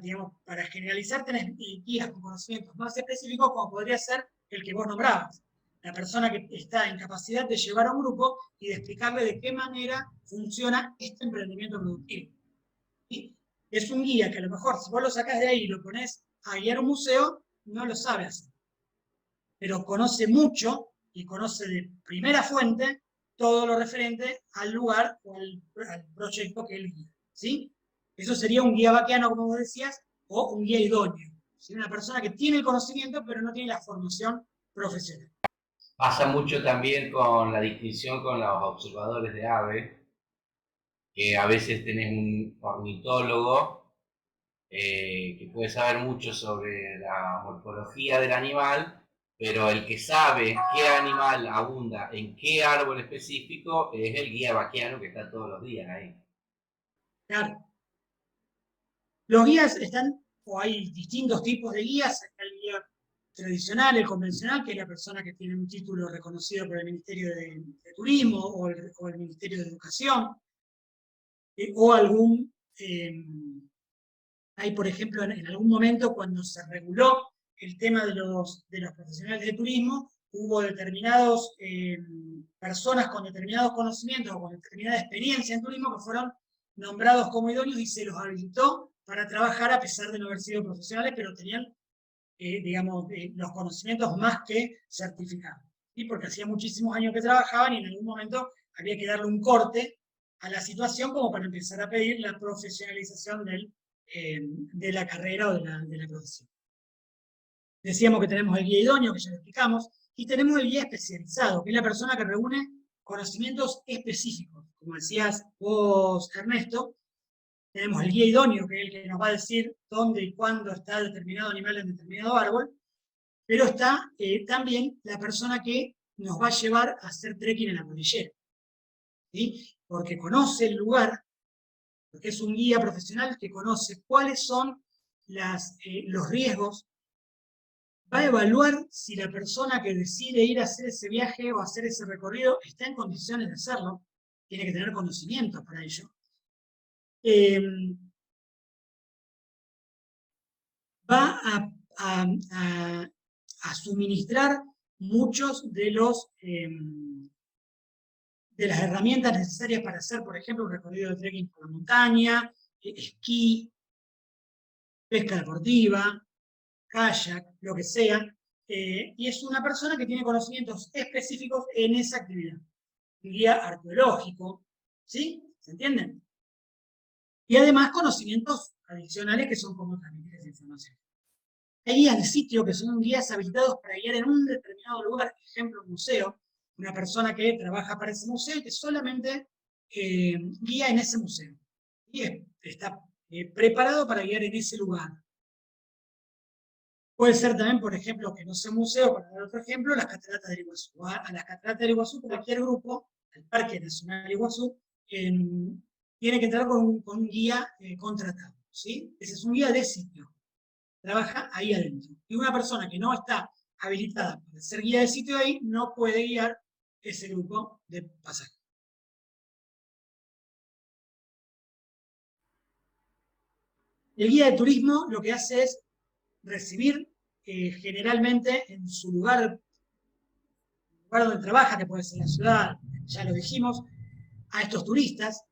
digamos, para generalizar tenés guías con conocimientos más específicos, como podría ser el que vos nombrabas. La persona que está en capacidad de llevar a un grupo y de explicarle de qué manera funciona este emprendimiento productivo. ¿Sí? Es un guía que a lo mejor, si vos lo sacás de ahí y lo ponés a guiar un museo, no lo sabe hacer. Pero conoce mucho y conoce de primera fuente todo lo referente al lugar o al proyecto que él guía. ¿Sí? Eso sería un guía vaquiano, como vos decías, o un guía idóneo. ¿Sí? Una persona que tiene el conocimiento, pero no tiene la formación profesional. Pasa mucho también con la distinción con los observadores de aves, que a veces tenés un ornitólogo que puede saber mucho sobre la morfología del animal, pero el que sabe qué animal abunda en qué árbol específico es el guía vaquiano que está todos los días ahí. Claro. Los guías están, o hay distintos tipos de guías. Está el guía tradicional, el convencional, que es la persona que tiene un título reconocido por el Ministerio de Turismo o el Ministerio de Educación, o algún, hay por ejemplo en algún momento cuando se reguló el tema de los profesionales de turismo, hubo determinados personas con determinados conocimientos o con determinada experiencia en turismo que fueron nombrados como idóneos y se los habilitó para trabajar a pesar de no haber sido profesionales, pero tenían, digamos, los conocimientos más que certificados. ¿Sí? Porque hacía muchísimos años que trabajaban y en algún momento había que darle un corte a la situación como para empezar a pedir la profesionalización de la carrera o de la profesión. Decíamos que tenemos el guía idóneo, que ya lo explicamos, y tenemos el guía especializado, que es la persona que reúne conocimientos específicos. Como decías vos, Ernesto, tenemos el guía idóneo, que es el que nos va a decir dónde y cuándo está determinado animal en determinado árbol, pero está también la persona que nos va a llevar a hacer trekking en la cordillera, ¿sí? Porque conoce el lugar, porque es un guía profesional que conoce cuáles son los riesgos, va a evaluar si la persona que decide ir a hacer ese viaje o hacer ese recorrido está en condiciones de hacerlo, tiene que tener conocimientos para ello. Va a suministrar muchos de los de las herramientas necesarias para hacer, por ejemplo, un recorrido de trekking por la montaña, esquí, pesca deportiva, kayak, lo que sea, y es una persona que tiene conocimientos específicos en esa actividad. Un guía arqueológico, ¿sí? ¿Se entienden? Y además conocimientos adicionales que son como transmitir esa información. Hay guías de sitio que son guías habilitados para guiar en un determinado lugar, por ejemplo, un museo, una persona que trabaja para ese museo y que solamente guía en ese museo. Y está preparado para guiar en ese lugar. Puede ser también, por ejemplo, que no sea un museo, para dar otro ejemplo, las cataratas del Iguazú. A las cataratas del Iguazú, cualquier grupo, al Parque Nacional Iguazú, tiene que entrar con un guía contratado, ¿sí? Ese es un guía de sitio. Trabaja ahí adentro. Y una persona que no está habilitada para ser guía de sitio ahí, no puede guiar ese grupo de pasajeros. El guía de turismo lo que hace es recibir generalmente en su lugar donde trabaja, que puede ser la ciudad, ya lo dijimos, a estos turistas,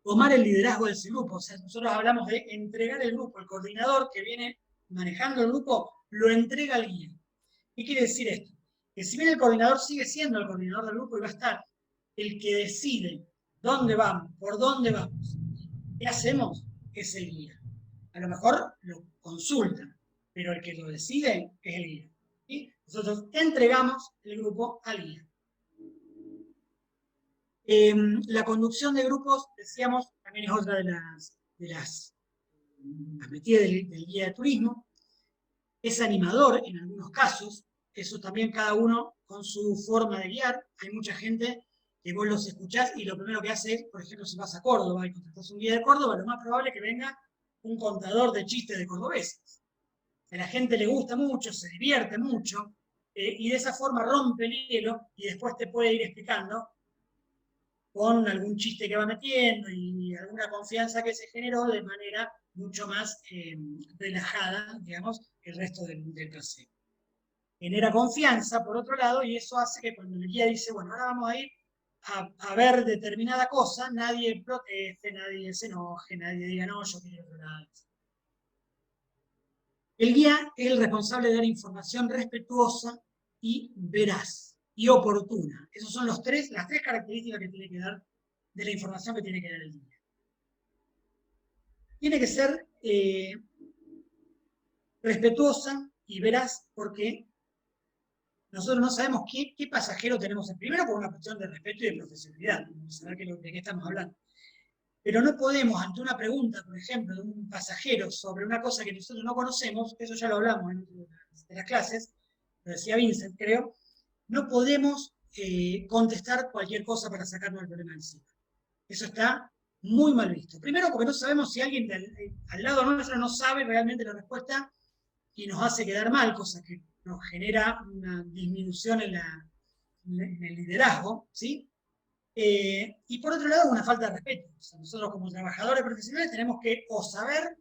tomar el liderazgo de ese grupo. O sea, nosotros hablamos de entregar el grupo, el coordinador que viene manejando el grupo, lo entrega al guía. ¿Qué quiere decir esto? Que si bien el coordinador sigue siendo el coordinador del grupo y va a estar el que decide dónde vamos, por dónde vamos, qué hacemos, es el guía. A lo mejor lo consultan, pero el que lo decide es el guía. ¿Sí? Nosotros entregamos el grupo al guía. La conducción de grupos, decíamos, también es otra de las metidas del guía de turismo. Es animador en algunos casos, eso también cada uno con su forma de guiar. Hay mucha gente que vos los escuchás y lo primero que hace es, por ejemplo, si vas a Córdoba y contratás un guía de Córdoba, lo más probable es que venga un contador de chistes de cordobeses. A la gente le gusta mucho, se divierte mucho, y de esa forma rompe el hielo y después te puede ir explicando con algún chiste que va metiendo y alguna confianza que se generó de manera mucho más relajada, digamos, que el resto del paseo. Genera confianza, por otro lado, y eso hace que cuando el guía dice, bueno, ahora vamos a ir a ver determinada cosa, nadie proteste, nadie se enoje, nadie diga, no, yo quiero otro lado. El guía es el responsable de dar información respetuosa y veraz y oportuna. Esas son las tres características que tiene que dar de la información que tiene que dar el guía. Tiene que ser respetuosa y veraz porque nosotros no sabemos qué pasajero tenemos. Primero por una cuestión de respeto y de profesionalidad, saber de qué estamos hablando. Pero no podemos, ante una pregunta, por ejemplo, de un pasajero sobre una cosa que nosotros no conocemos, eso ya lo hablamos en de las clases, lo decía Vincent, creo, no podemos contestar cualquier cosa para sacarnos el problema encima. Eso está muy mal visto. Primero porque no sabemos si alguien al lado nuestro no sabe realmente la respuesta y nos hace quedar mal, cosa que nos genera una disminución en el liderazgo, ¿sí? Y por otro lado, una falta de respeto. O sea, nosotros como trabajadores profesionales tenemos que o saber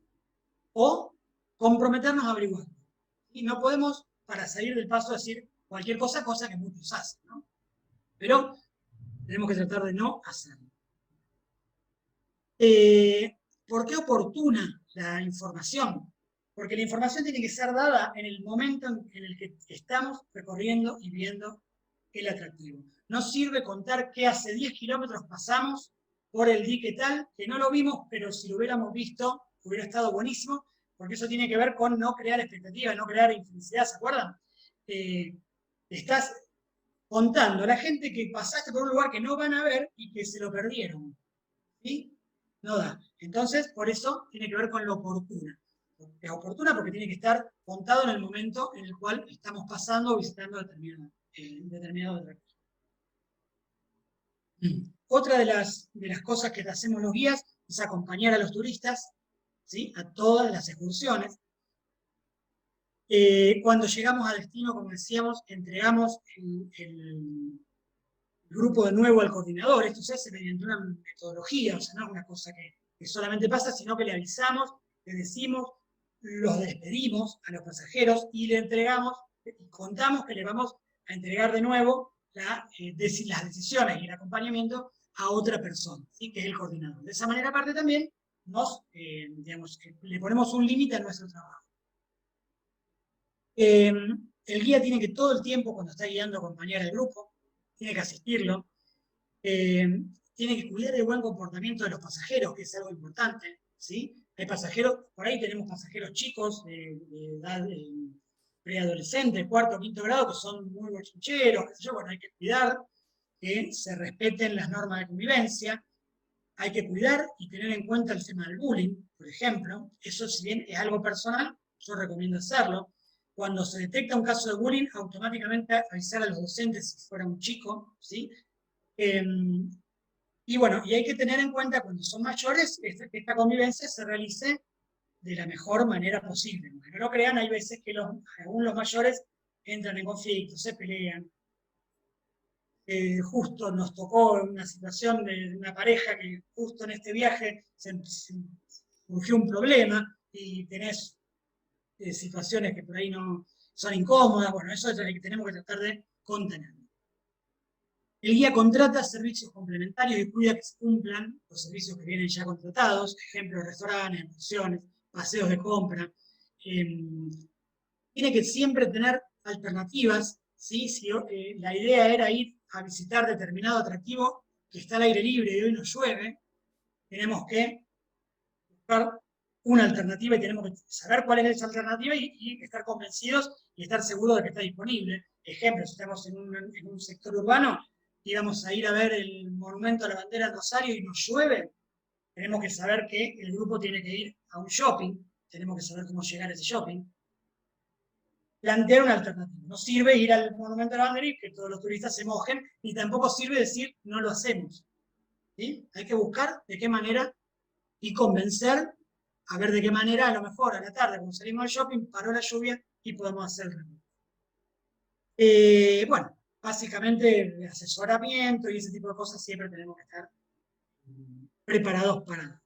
o comprometernos a averiguar. Y no podemos, para salir del paso, decir cualquier cosa que muchos hacen, ¿no? Pero tenemos que tratar de no hacerlo. ¿Por qué oportuna la información? Porque la información tiene que ser dada en el momento en el que estamos recorriendo y viendo el atractivo. No sirve contar que hace 10 kilómetros pasamos por el dique tal, que no lo vimos, pero si lo hubiéramos visto, hubiera estado buenísimo, porque eso tiene que ver con no crear expectativas, no crear infelicidad, ¿se acuerdan? Estás contando a la gente que pasaste por un lugar que no van a ver y que se lo perdieron. ¿Sí? No da. Entonces, por eso tiene que ver con lo oportuna. Es oportuna porque tiene que estar contado en el momento en el cual estamos pasando o visitando determinado atractivo. Otra de las cosas que hacemos los guías es acompañar a los turistas, ¿sí? A todas las excursiones. Cuando llegamos a destino, como decíamos, entregamos el grupo de nuevo al coordinador. Esto se hace mediante una metodología, o sea, no es una cosa que solamente pasa, sino que le avisamos, le decimos, los despedimos a los pasajeros y le entregamos, y contamos que le vamos a entregar de nuevo las decisiones y el acompañamiento a otra persona, ¿sí? Que es el coordinador. De esa manera, aparte también, le ponemos un límite a nuestro trabajo. El guía tiene que todo el tiempo, cuando está guiando, acompañar al grupo, tiene que asistirlo, tiene que cuidar el buen comportamiento de los pasajeros, que es algo importante, ¿sí? Hay pasajeros, por ahí tenemos pasajeros chicos de edad preadolescente, cuarto o quinto grado, que son muy bochincheros, qué sé yo. Bueno, hay que cuidar que se respeten las normas de convivencia, hay que cuidar y tener en cuenta el tema del bullying, por ejemplo. Eso, si bien es algo personal, yo recomiendo hacerlo. Cuando se detecta un caso de bullying, automáticamente avisar a los docentes si fuera un chico, ¿sí? Y bueno, y hay que tener en cuenta cuando son mayores que esta convivencia se realice de la mejor manera posible. Aunque no lo crean, hay veces que aún los mayores entran en conflicto, se pelean. Justo nos tocó una situación de una pareja que justo en este viaje surgió un problema y tenés situaciones que por ahí no son incómodas. Bueno, eso es lo que tenemos que tratar de contener. El guía contrata servicios complementarios y cuida que se cumplan los servicios que vienen ya contratados, ejemplo, restaurantes, excursiones, paseos de compra. Tiene que siempre tener alternativas, ¿sí? Si la idea era ir a visitar determinado atractivo que está al aire libre y hoy no llueve, tenemos que buscar una alternativa y tenemos que saber cuál es esa alternativa y estar convencidos y estar seguros de que está disponible. Ejemplo, si estamos en un sector urbano y vamos a ir a ver el monumento a la bandera en Rosario y nos llueve, tenemos que saber que el grupo tiene que ir a un shopping, tenemos que saber cómo llegar a ese shopping. Plantear una alternativa. No sirve ir al monumento a la bandera y que todos los turistas se mojen, ni tampoco sirve decir no lo hacemos. ¿Sí? Hay que buscar de qué manera y convencer, a ver de qué manera, a lo mejor a la tarde, cuando salimos al shopping, paró la lluvia y podemos hacerlo. Bueno, básicamente asesoramiento y ese tipo de cosas siempre tenemos que estar preparados para.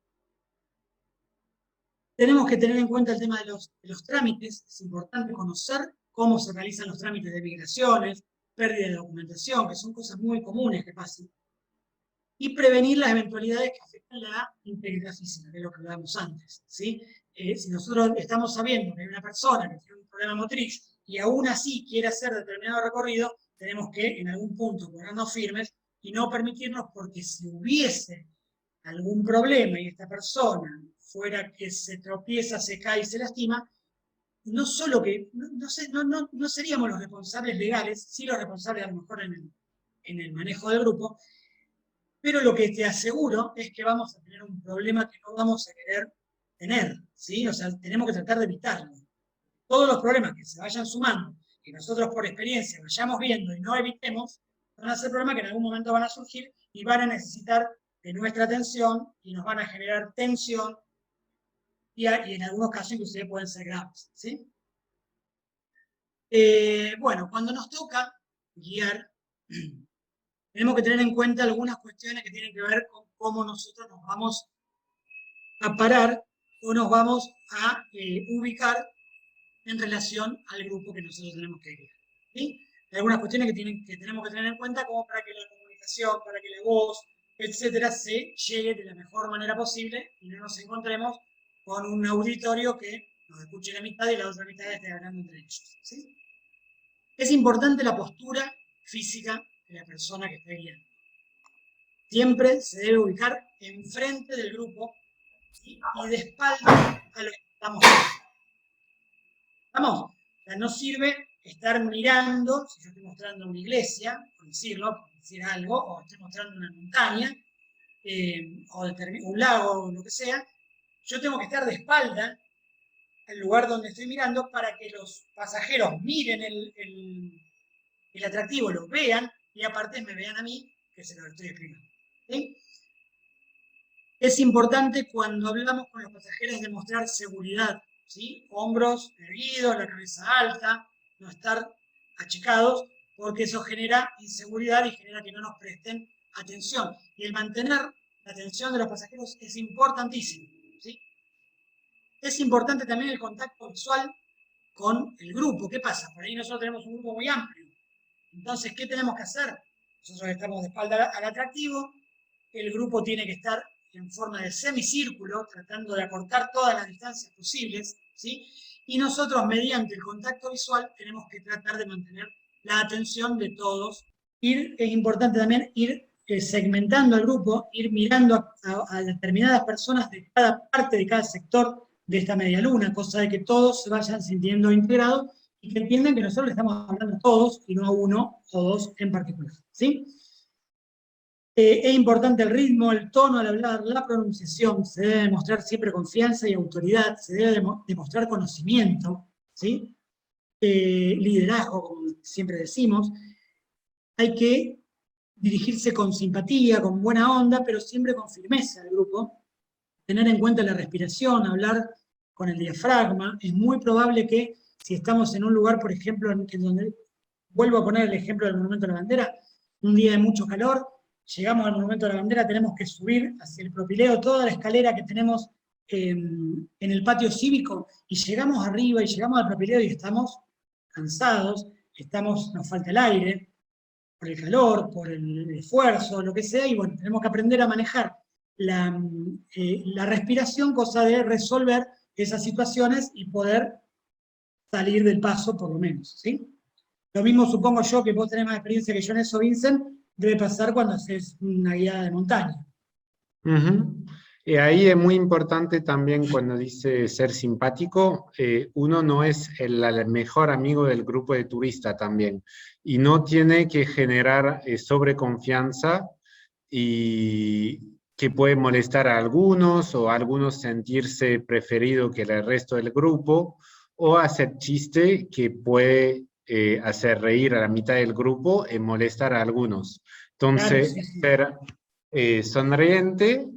Tenemos que tener en cuenta el tema de los trámites. Es importante conocer cómo se realizan los trámites de migraciones, pérdida de documentación, que son cosas muy comunes que pasan. Y prevenir las eventualidades que afectan la integridad física, que es lo que hablábamos antes, ¿sí? Si nosotros estamos sabiendo que hay una persona que tiene un problema motriz y aún así quiere hacer determinado recorrido, tenemos que en algún punto ponernos firmes y no permitirnos, porque si hubiese algún problema y esta persona fuera que se tropieza, se cae y se lastima, no solo que no seríamos los responsables legales, sí los responsables a lo mejor en el manejo del grupo, pero lo que te aseguro es que vamos a tener un problema que no vamos a querer tener, ¿sí? O sea, tenemos que tratar de evitarlo. Todos los problemas que se vayan sumando, que nosotros por experiencia vayamos viendo y no evitemos, van a ser problemas que en algún momento van a surgir y van a necesitar de nuestra atención y nos van a generar tensión y en algunos casos inclusive pueden ser graves, ¿sí? Bueno, cuando nos toca guiar, tenemos que tener en cuenta algunas cuestiones que tienen que ver con cómo nosotros nos vamos a parar o nos vamos a ubicar en relación al grupo que nosotros tenemos que guiar, ¿sí? Hay algunas cuestiones que tenemos que tener en cuenta, como para que la comunicación, para que la voz, etcétera, se llegue de la mejor manera posible y no nos encontremos con un auditorio que nos escuche la mitad y la otra mitad esté hablando entre ellos, ¿sí? Es importante la postura física de la persona que está guiando. Siempre se debe ubicar enfrente del grupo, ¿sí? Y de espalda a lo que estamos haciendo. Vamos, o sea, no sirve estar mirando, si yo estoy mostrando una iglesia, por decir algo, o estoy mostrando una montaña, o un lago, o lo que sea, yo tengo que estar de espalda al lugar donde estoy mirando para que los pasajeros miren el atractivo, lo vean y aparte me vean a mí, que se lo estoy explicando, ¿sí? Es importante cuando hablamos con los pasajeros demostrar seguridad, ¿sí? Hombros erguidos, la cabeza alta, no estar achicados, porque eso genera inseguridad y genera que no nos presten atención. Y el mantener la atención de los pasajeros es importantísimo, ¿sí? Es importante también el contacto visual con el grupo. ¿Qué pasa? Por ahí nosotros tenemos un grupo muy amplio. Entonces, ¿qué tenemos que hacer? Nosotros estamos de espalda al atractivo, el grupo tiene que estar en forma de semicírculo, tratando de acortar todas las distancias posibles, ¿sí? Y nosotros, mediante el contacto visual, tenemos que tratar de mantener la atención de todos. Es importante también ir segmentando al grupo, ir mirando a determinadas personas de cada parte, de cada sector de esta media luna, cosa de que todos se vayan sintiendo integrados y que entiendan que nosotros le estamos hablando a todos y no a uno o dos en particular, ¿sí? Es importante el ritmo, el tono al hablar, la pronunciación, se debe demostrar siempre confianza y autoridad, se debe demostrar conocimiento, ¿sí? Liderazgo, como siempre decimos. Hay que dirigirse con simpatía, con buena onda, pero siempre con firmeza al grupo. Tener en cuenta la respiración, hablar con el diafragma. Es muy probable que si estamos en un lugar, por ejemplo, en donde, vuelvo a poner el ejemplo del Monumento a la Bandera, un día de mucho calor, llegamos al Monumento a la Bandera, tenemos que subir hacia el propileo toda la escalera que tenemos en el patio cívico, y llegamos arriba y llegamos al propileo y estamos cansados, nos falta el aire, por el calor, por el esfuerzo, lo que sea, y bueno, tenemos que aprender a manejar la respiración, cosa de resolver esas situaciones y poder salir del paso por lo menos, ¿sí? Lo mismo supongo yo, que vos tenés más experiencia que yo en eso, Vincent, debe pasar cuando haces una guiada de montaña. Y ahí es muy importante también cuando dice ser simpático, uno no es el mejor amigo del grupo de turistas también, y no tiene que generar sobreconfianza y que puede molestar a algunos, o a algunos sentirse preferido que el resto del grupo, o hacer chiste que puede hacer reír a la mitad del grupo y molestar a algunos. Entonces, claro, sí. Ser sonriente,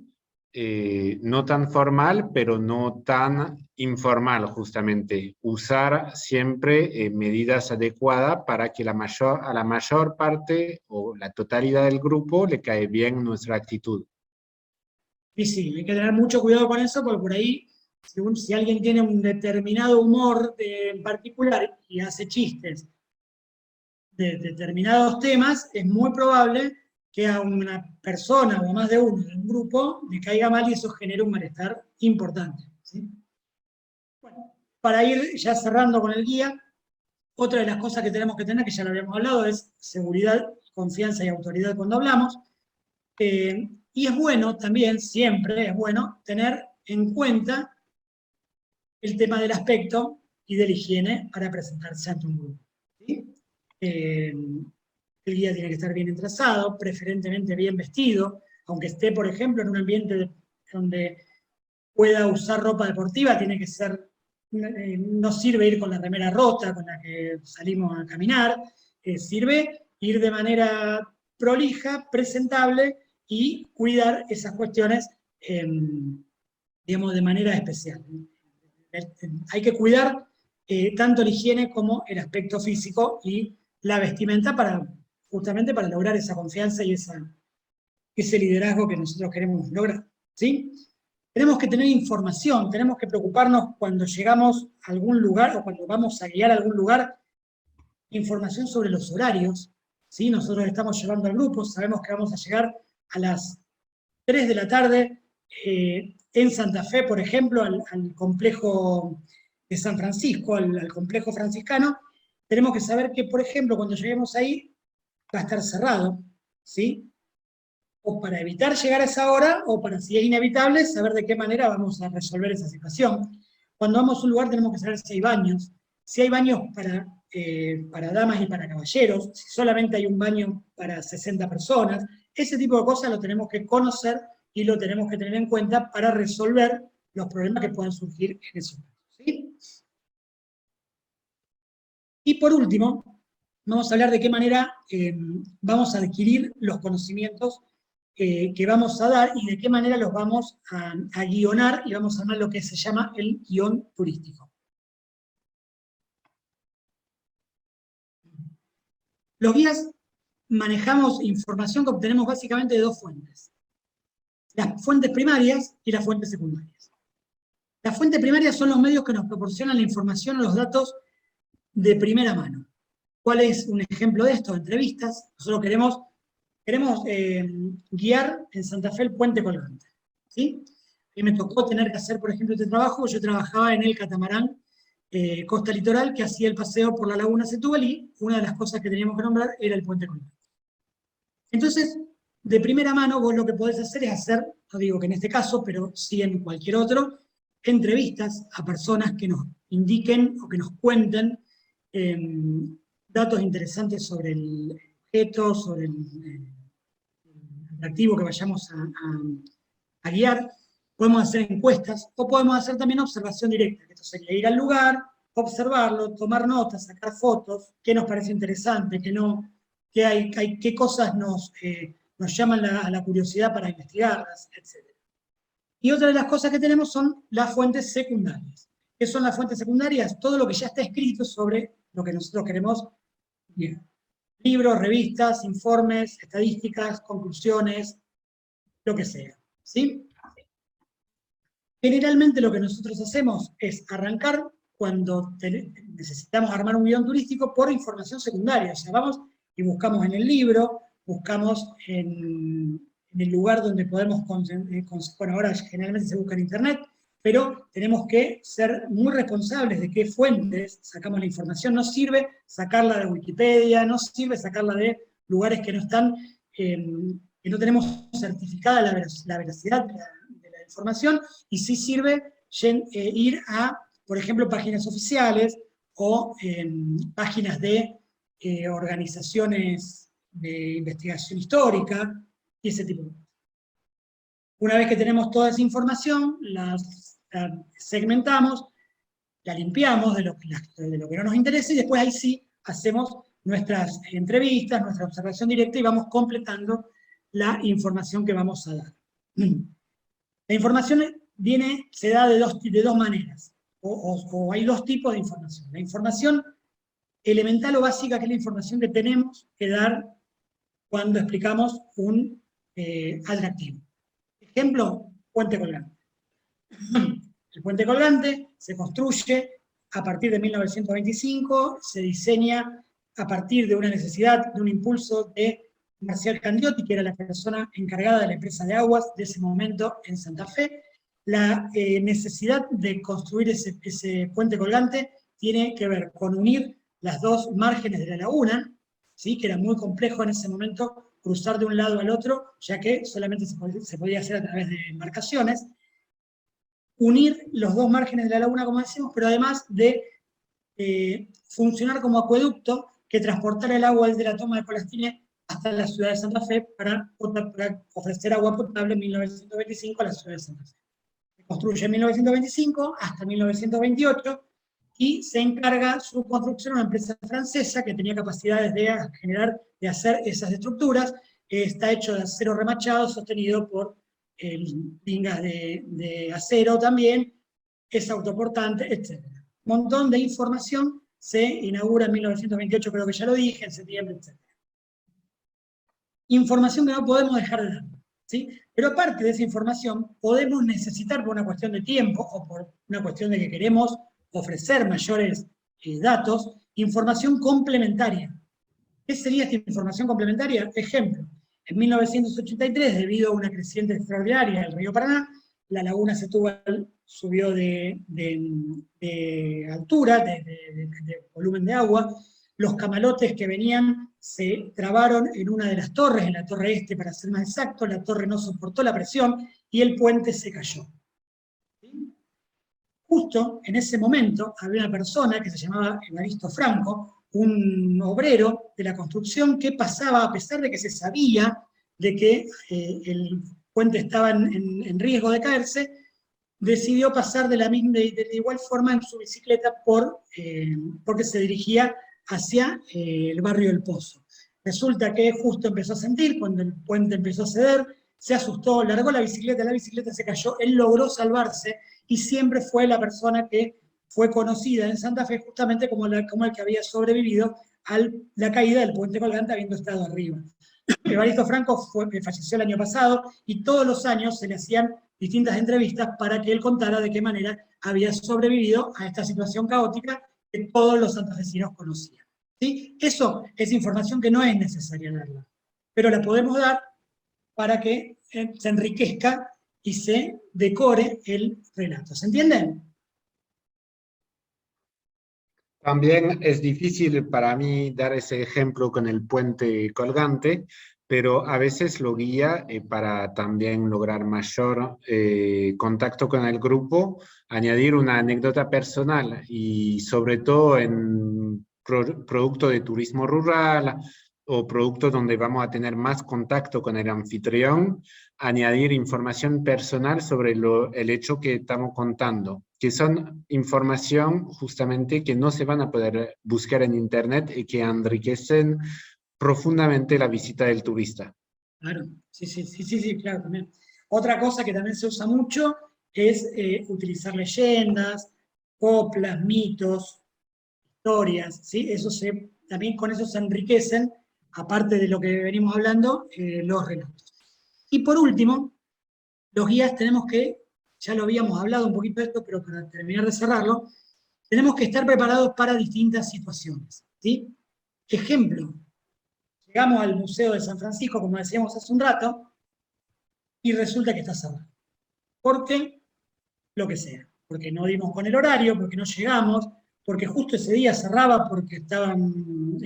no tan formal, pero no tan informal, justamente. Usar siempre medidas adecuadas para que a la mayor parte o la totalidad del grupo le cae bien nuestra actitud. Y sí, hay que tener mucho cuidado con eso, porque por ahí, si alguien tiene un determinado humor en particular y hace chistes de determinados temas, es muy probable que a una persona o a más de uno de un grupo le caiga mal y eso genera un malestar importante, ¿sí? Bueno, para ir ya cerrando con el guía, otra de las cosas que tenemos que tener, que ya lo habíamos hablado, es seguridad, confianza y autoridad cuando hablamos. Y es bueno también, siempre es bueno, tener en cuenta el tema del aspecto y de la higiene para presentarse ante un grupo, ¿sí? El guía tiene que estar bien entrazado, preferentemente bien vestido, aunque esté, por ejemplo, en un ambiente donde pueda usar ropa deportiva, tiene que ser, no sirve ir con la remera rota con la que salimos a caminar, sirve ir de manera prolija, presentable y cuidar esas cuestiones, digamos, de manera especial. Hay que cuidar tanto la higiene como el aspecto físico y la vestimenta justamente para lograr esa confianza y ese liderazgo que nosotros queremos lograr, ¿sí? Tenemos que tener información, tenemos que preocuparnos cuando llegamos a algún lugar o cuando vamos a guiar a algún lugar, información sobre los horarios, ¿sí? Nosotros estamos llevando al grupo, sabemos que vamos a llegar a las 3 de la tarde en Santa Fe, por ejemplo, al complejo de San Francisco, al complejo franciscano. Tenemos que saber que, por ejemplo, cuando lleguemos ahí, va a estar cerrado, ¿sí? O para evitar llegar a esa hora, o para, si es inevitable, saber de qué manera vamos a resolver esa situación. Cuando vamos a un lugar tenemos que saber si hay baños para damas y para caballeros, si solamente hay un baño para 60 personas. Ese tipo de cosas lo tenemos que conocer y lo tenemos que tener en cuenta para resolver los problemas que puedan surgir en esos casos, ¿sí? Y por último, vamos a hablar de qué manera vamos a adquirir los conocimientos que vamos a dar y de qué manera los vamos a guionar y vamos a armar lo que se llama el guión turístico. Los guías manejamos información que obtenemos básicamente de dos fuentes. Las fuentes primarias y las fuentes secundarias. Las fuentes primarias son los medios que nos proporcionan la información o los datos de primera mano. ¿Cuál es un ejemplo de esto? Entrevistas. Nosotros queremos guiar en Santa Fe el puente colgante, ¿sí? Y me tocó tener que hacer, por ejemplo, este trabajo. Yo trabajaba en el catamarán Costa Litoral, que hacía el paseo por la laguna Setúbal, y una de las cosas que teníamos que nombrar era el puente colgante. Entonces, de primera mano, vos lo que podés hacer es hacer, no digo que en este caso, pero sí en cualquier otro, entrevistas a personas que nos indiquen o que nos cuenten datos interesantes sobre el objeto, sobre el atractivo que vayamos a guiar. Podemos hacer encuestas, o podemos hacer también observación directa, que esto sería ir al lugar, observarlo, tomar notas, sacar fotos, qué nos parece interesante, qué no, qué cosas nos llaman a la curiosidad para investigarlas, etc. Y otra de las cosas que tenemos son las fuentes secundarias. ¿Qué son las fuentes secundarias? Todo lo que ya está escrito sobre lo que nosotros queremos guiar. Libros, revistas, informes, estadísticas, conclusiones, lo que sea, ¿sí? Generalmente lo que nosotros hacemos es arrancar cuando necesitamos armar un guión turístico por información secundaria. O sea, vamos y buscamos en el libro, buscamos en el lugar donde podemos, bueno, ahora generalmente se busca en internet, pero tenemos que ser muy responsables de qué fuentes sacamos la información. No sirve sacarla de Wikipedia, no sirve sacarla de lugares que no están, que no tenemos certificada la veracidad de la información, y sí sirve ir a, por ejemplo, páginas oficiales o páginas de organizaciones de investigación histórica y ese tipo de cosas. Una vez que tenemos toda esa información, la segmentamos, la limpiamos de lo que no nos interesa, y después ahí sí hacemos nuestras entrevistas, nuestra observación directa, y vamos completando la información que vamos a dar. La información se da de dos maneras, o hay dos tipos de información. La información elemental o básica, que es la información que tenemos que dar cuando explicamos un atractivo. Ejemplo, puente colgante. El puente colgante se construye a partir de 1925, se diseña a partir de una necesidad, de un impulso de Marcial Candiotti, que era la persona encargada de la empresa de aguas de ese momento en Santa Fe. La necesidad de construir ese puente colgante tiene que ver con unir las dos márgenes de la laguna, ¿sí? Que era muy complejo en ese momento cruzar de un lado al otro, ya que solamente se podía hacer a través de embarcaciones. Unir los dos márgenes de la laguna, como decimos, pero además de funcionar como acueducto que transportara el agua desde la toma de Colastine hasta la ciudad de Santa Fe para ofrecer agua potable en 1925 a la ciudad de Santa Fe. Se construye en 1925 hasta 1928, y se encarga su construcción a una empresa francesa que tenía capacidades de hacer esas estructuras. Está hecho de acero remachado, sostenido por pingas de acero también, es autoportante, etc. Un montón de información. Se inaugura en 1928, creo que ya lo dije, en septiembre, etc. Información que no podemos dejar de dar, ¿sí? Pero aparte de esa información, podemos necesitar, por una cuestión de tiempo o por una cuestión de que queremos ofrecer mayores datos, información complementaria. ¿Qué sería esta información complementaria? Ejemplo, en 1983, debido a una creciente extraordinaria del río Paraná, la laguna Setúbal subió de altura, de volumen de agua. Los camalotes que venían se trabaron en una de las torres, en la torre este para ser más exacto. La torre no soportó la presión y el puente se cayó. Justo en ese momento había una persona que se llamaba Evaristo Franco, un obrero de la construcción, que pasaba, a pesar de que se sabía de que el puente estaba en riesgo de caerse, decidió pasar de igual forma en su bicicleta porque se dirigía hacia el barrio del Pozo. Resulta que justo empezó a sentir, cuando el puente empezó a ceder, se asustó, largó la bicicleta se cayó, él logró salvarse, y siempre fue la persona que fue conocida en Santa Fe justamente como el que había sobrevivido a la caída del puente colgante habiendo estado arriba. Evaristo Franco falleció el año pasado, y todos los años se le hacían distintas entrevistas para que él contara de qué manera había sobrevivido a esta situación caótica que todos los santafesinos conocían. ¿sí? Eso es información que no es necesaria darla, pero la podemos dar para que se enriquezca y se decore el relato. ¿Se entiende? También es difícil para mí dar ese ejemplo con el puente colgante, pero a veces lo guía para también lograr mayor contacto con el grupo, añadir una anécdota personal y sobre todo en producto de turismo rural o productos donde vamos a tener más contacto con el anfitrión, añadir información personal sobre el hecho que estamos contando, que son información justamente que no se van a poder buscar en Internet y que enriquecen profundamente la visita del turista. Claro, sí, claro, también. Otra cosa que también se usa mucho es utilizar leyendas, coplas, mitos, historias, ¿sí? También con eso se enriquecen, aparte de lo que venimos hablando, los relatos. Y por último, los guías tenemos que, ya lo habíamos hablado un poquito de esto, pero para terminar de cerrarlo, tenemos que estar preparados para distintas situaciones, ¿sí? Ejemplo, llegamos al Museo de San Francisco, como decíamos hace un rato, y resulta que está cerrado. ¿Por qué? Lo que sea. Porque no dimos con el horario, porque no llegamos, porque justo ese día cerraba porque estaban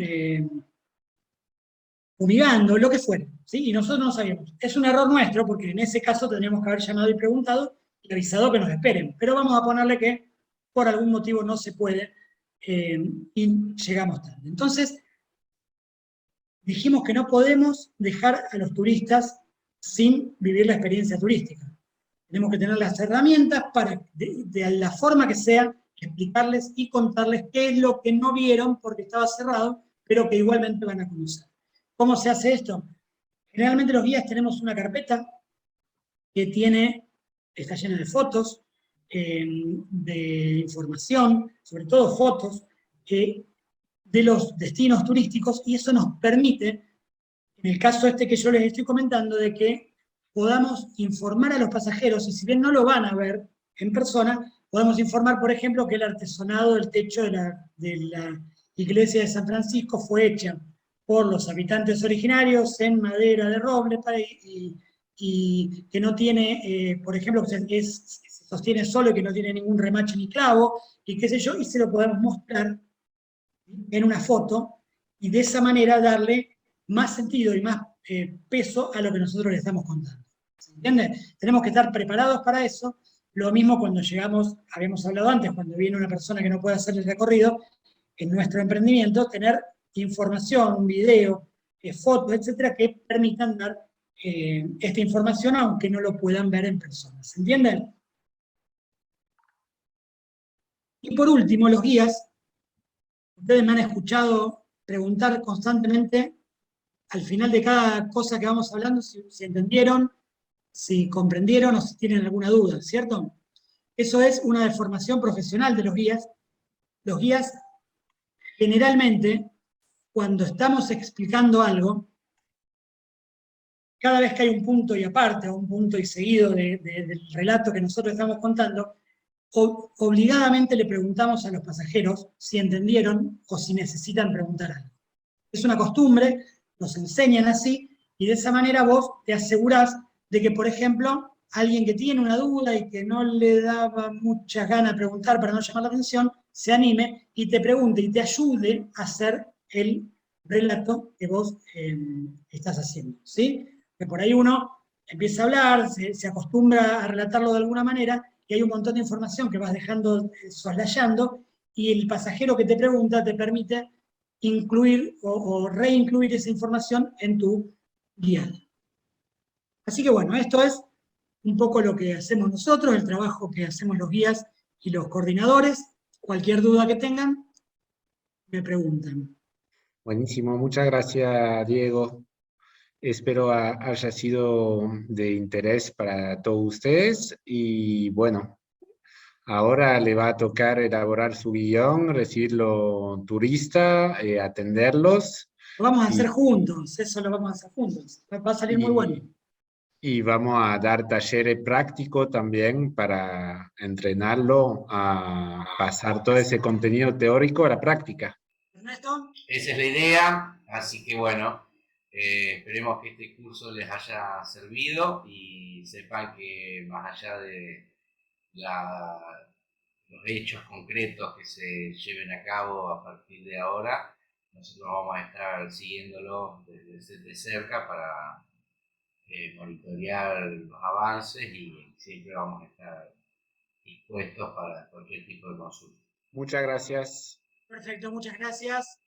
fumigando, lo que fuera, ¿sí? Y nosotros no sabíamos. Es un error nuestro, porque en ese caso tendríamos que haber llamado y preguntado y avisado que nos esperen. Pero vamos a ponerle que por algún motivo no se puede y llegamos tarde. Entonces, dijimos que no podemos dejar a los turistas sin vivir la experiencia turística. Tenemos que tener las herramientas para, de la forma que sea, explicarles y contarles qué es lo que no vieron porque estaba cerrado, pero que igualmente van a conocer. ¿Cómo se hace esto? Generalmente los guías tenemos una carpeta que está llena de fotos, de información, sobre todo fotos, de los destinos turísticos, y eso nos permite, en el caso este que yo les estoy comentando, de que podamos informar a los pasajeros, y si bien no lo van a ver en persona, podemos informar, por ejemplo, que el artesonado del techo de la iglesia de San Francisco fue hecha por los habitantes originarios en madera de roble, y que no tiene, por ejemplo, se sostiene solo y que no tiene ningún remache ni clavo, y qué sé yo, y se lo podemos mostrar en una foto, y de esa manera darle más sentido y más peso a lo que nosotros le estamos contando. ¿Se entiende? Tenemos que estar preparados para eso. Lo mismo cuando llegamos, habíamos hablado antes, cuando viene una persona que no puede hacer el recorrido, en nuestro emprendimiento, tener información, un video, fotos, etcétera, que permitan dar esta información aunque no lo puedan ver en persona. ¿Se entiende? Y por último, los guías. Ustedes me han escuchado preguntar constantemente al final de cada cosa que vamos hablando si entendieron, si comprendieron o si tienen alguna duda, ¿cierto? Eso es una deformación profesional de los guías. Los guías, generalmente, cuando estamos explicando algo, cada vez que hay un punto y aparte, o un punto y seguido del relato que nosotros estamos contando, obligadamente le preguntamos a los pasajeros si entendieron o si necesitan preguntar algo. Es una costumbre, nos enseñan así, y de esa manera vos te asegurás de que, por ejemplo, alguien que tiene una duda y que no le daba muchas ganas de preguntar para no llamar la atención, se anime y te pregunte y te ayude a hacer el relato que vos estás haciendo, ¿sí? Que por ahí uno empieza a hablar, se acostumbra a relatarlo de alguna manera, y hay un montón de información que vas dejando soslayando, y el pasajero que te pregunta te permite incluir o reincluir esa información en tu guía. Así que bueno, esto es un poco lo que hacemos nosotros, el trabajo que hacemos los guías y los coordinadores. Cualquier duda que tengan, me preguntan. Buenísimo, muchas gracias, Diego. Espero haya sido de interés para todos ustedes y bueno, ahora le va a tocar elaborar su guión, recibir los turistas, atenderlos. Lo vamos a hacer juntos, eso lo vamos a hacer juntos. Va a salir muy bueno. Y vamos a dar talleres prácticos también para entrenarlo a pasar todo ese contenido teórico a la práctica. Ernesto. esa es la idea, así que bueno, esperemos que este curso les haya servido y sepan que más allá de los hechos concretos que se lleven a cabo a partir de ahora, nosotros vamos a estar siguiéndolo de cerca para monitorear los avances y siempre vamos a estar dispuestos para cualquier tipo de consulta. Muchas gracias. Perfecto, muchas gracias.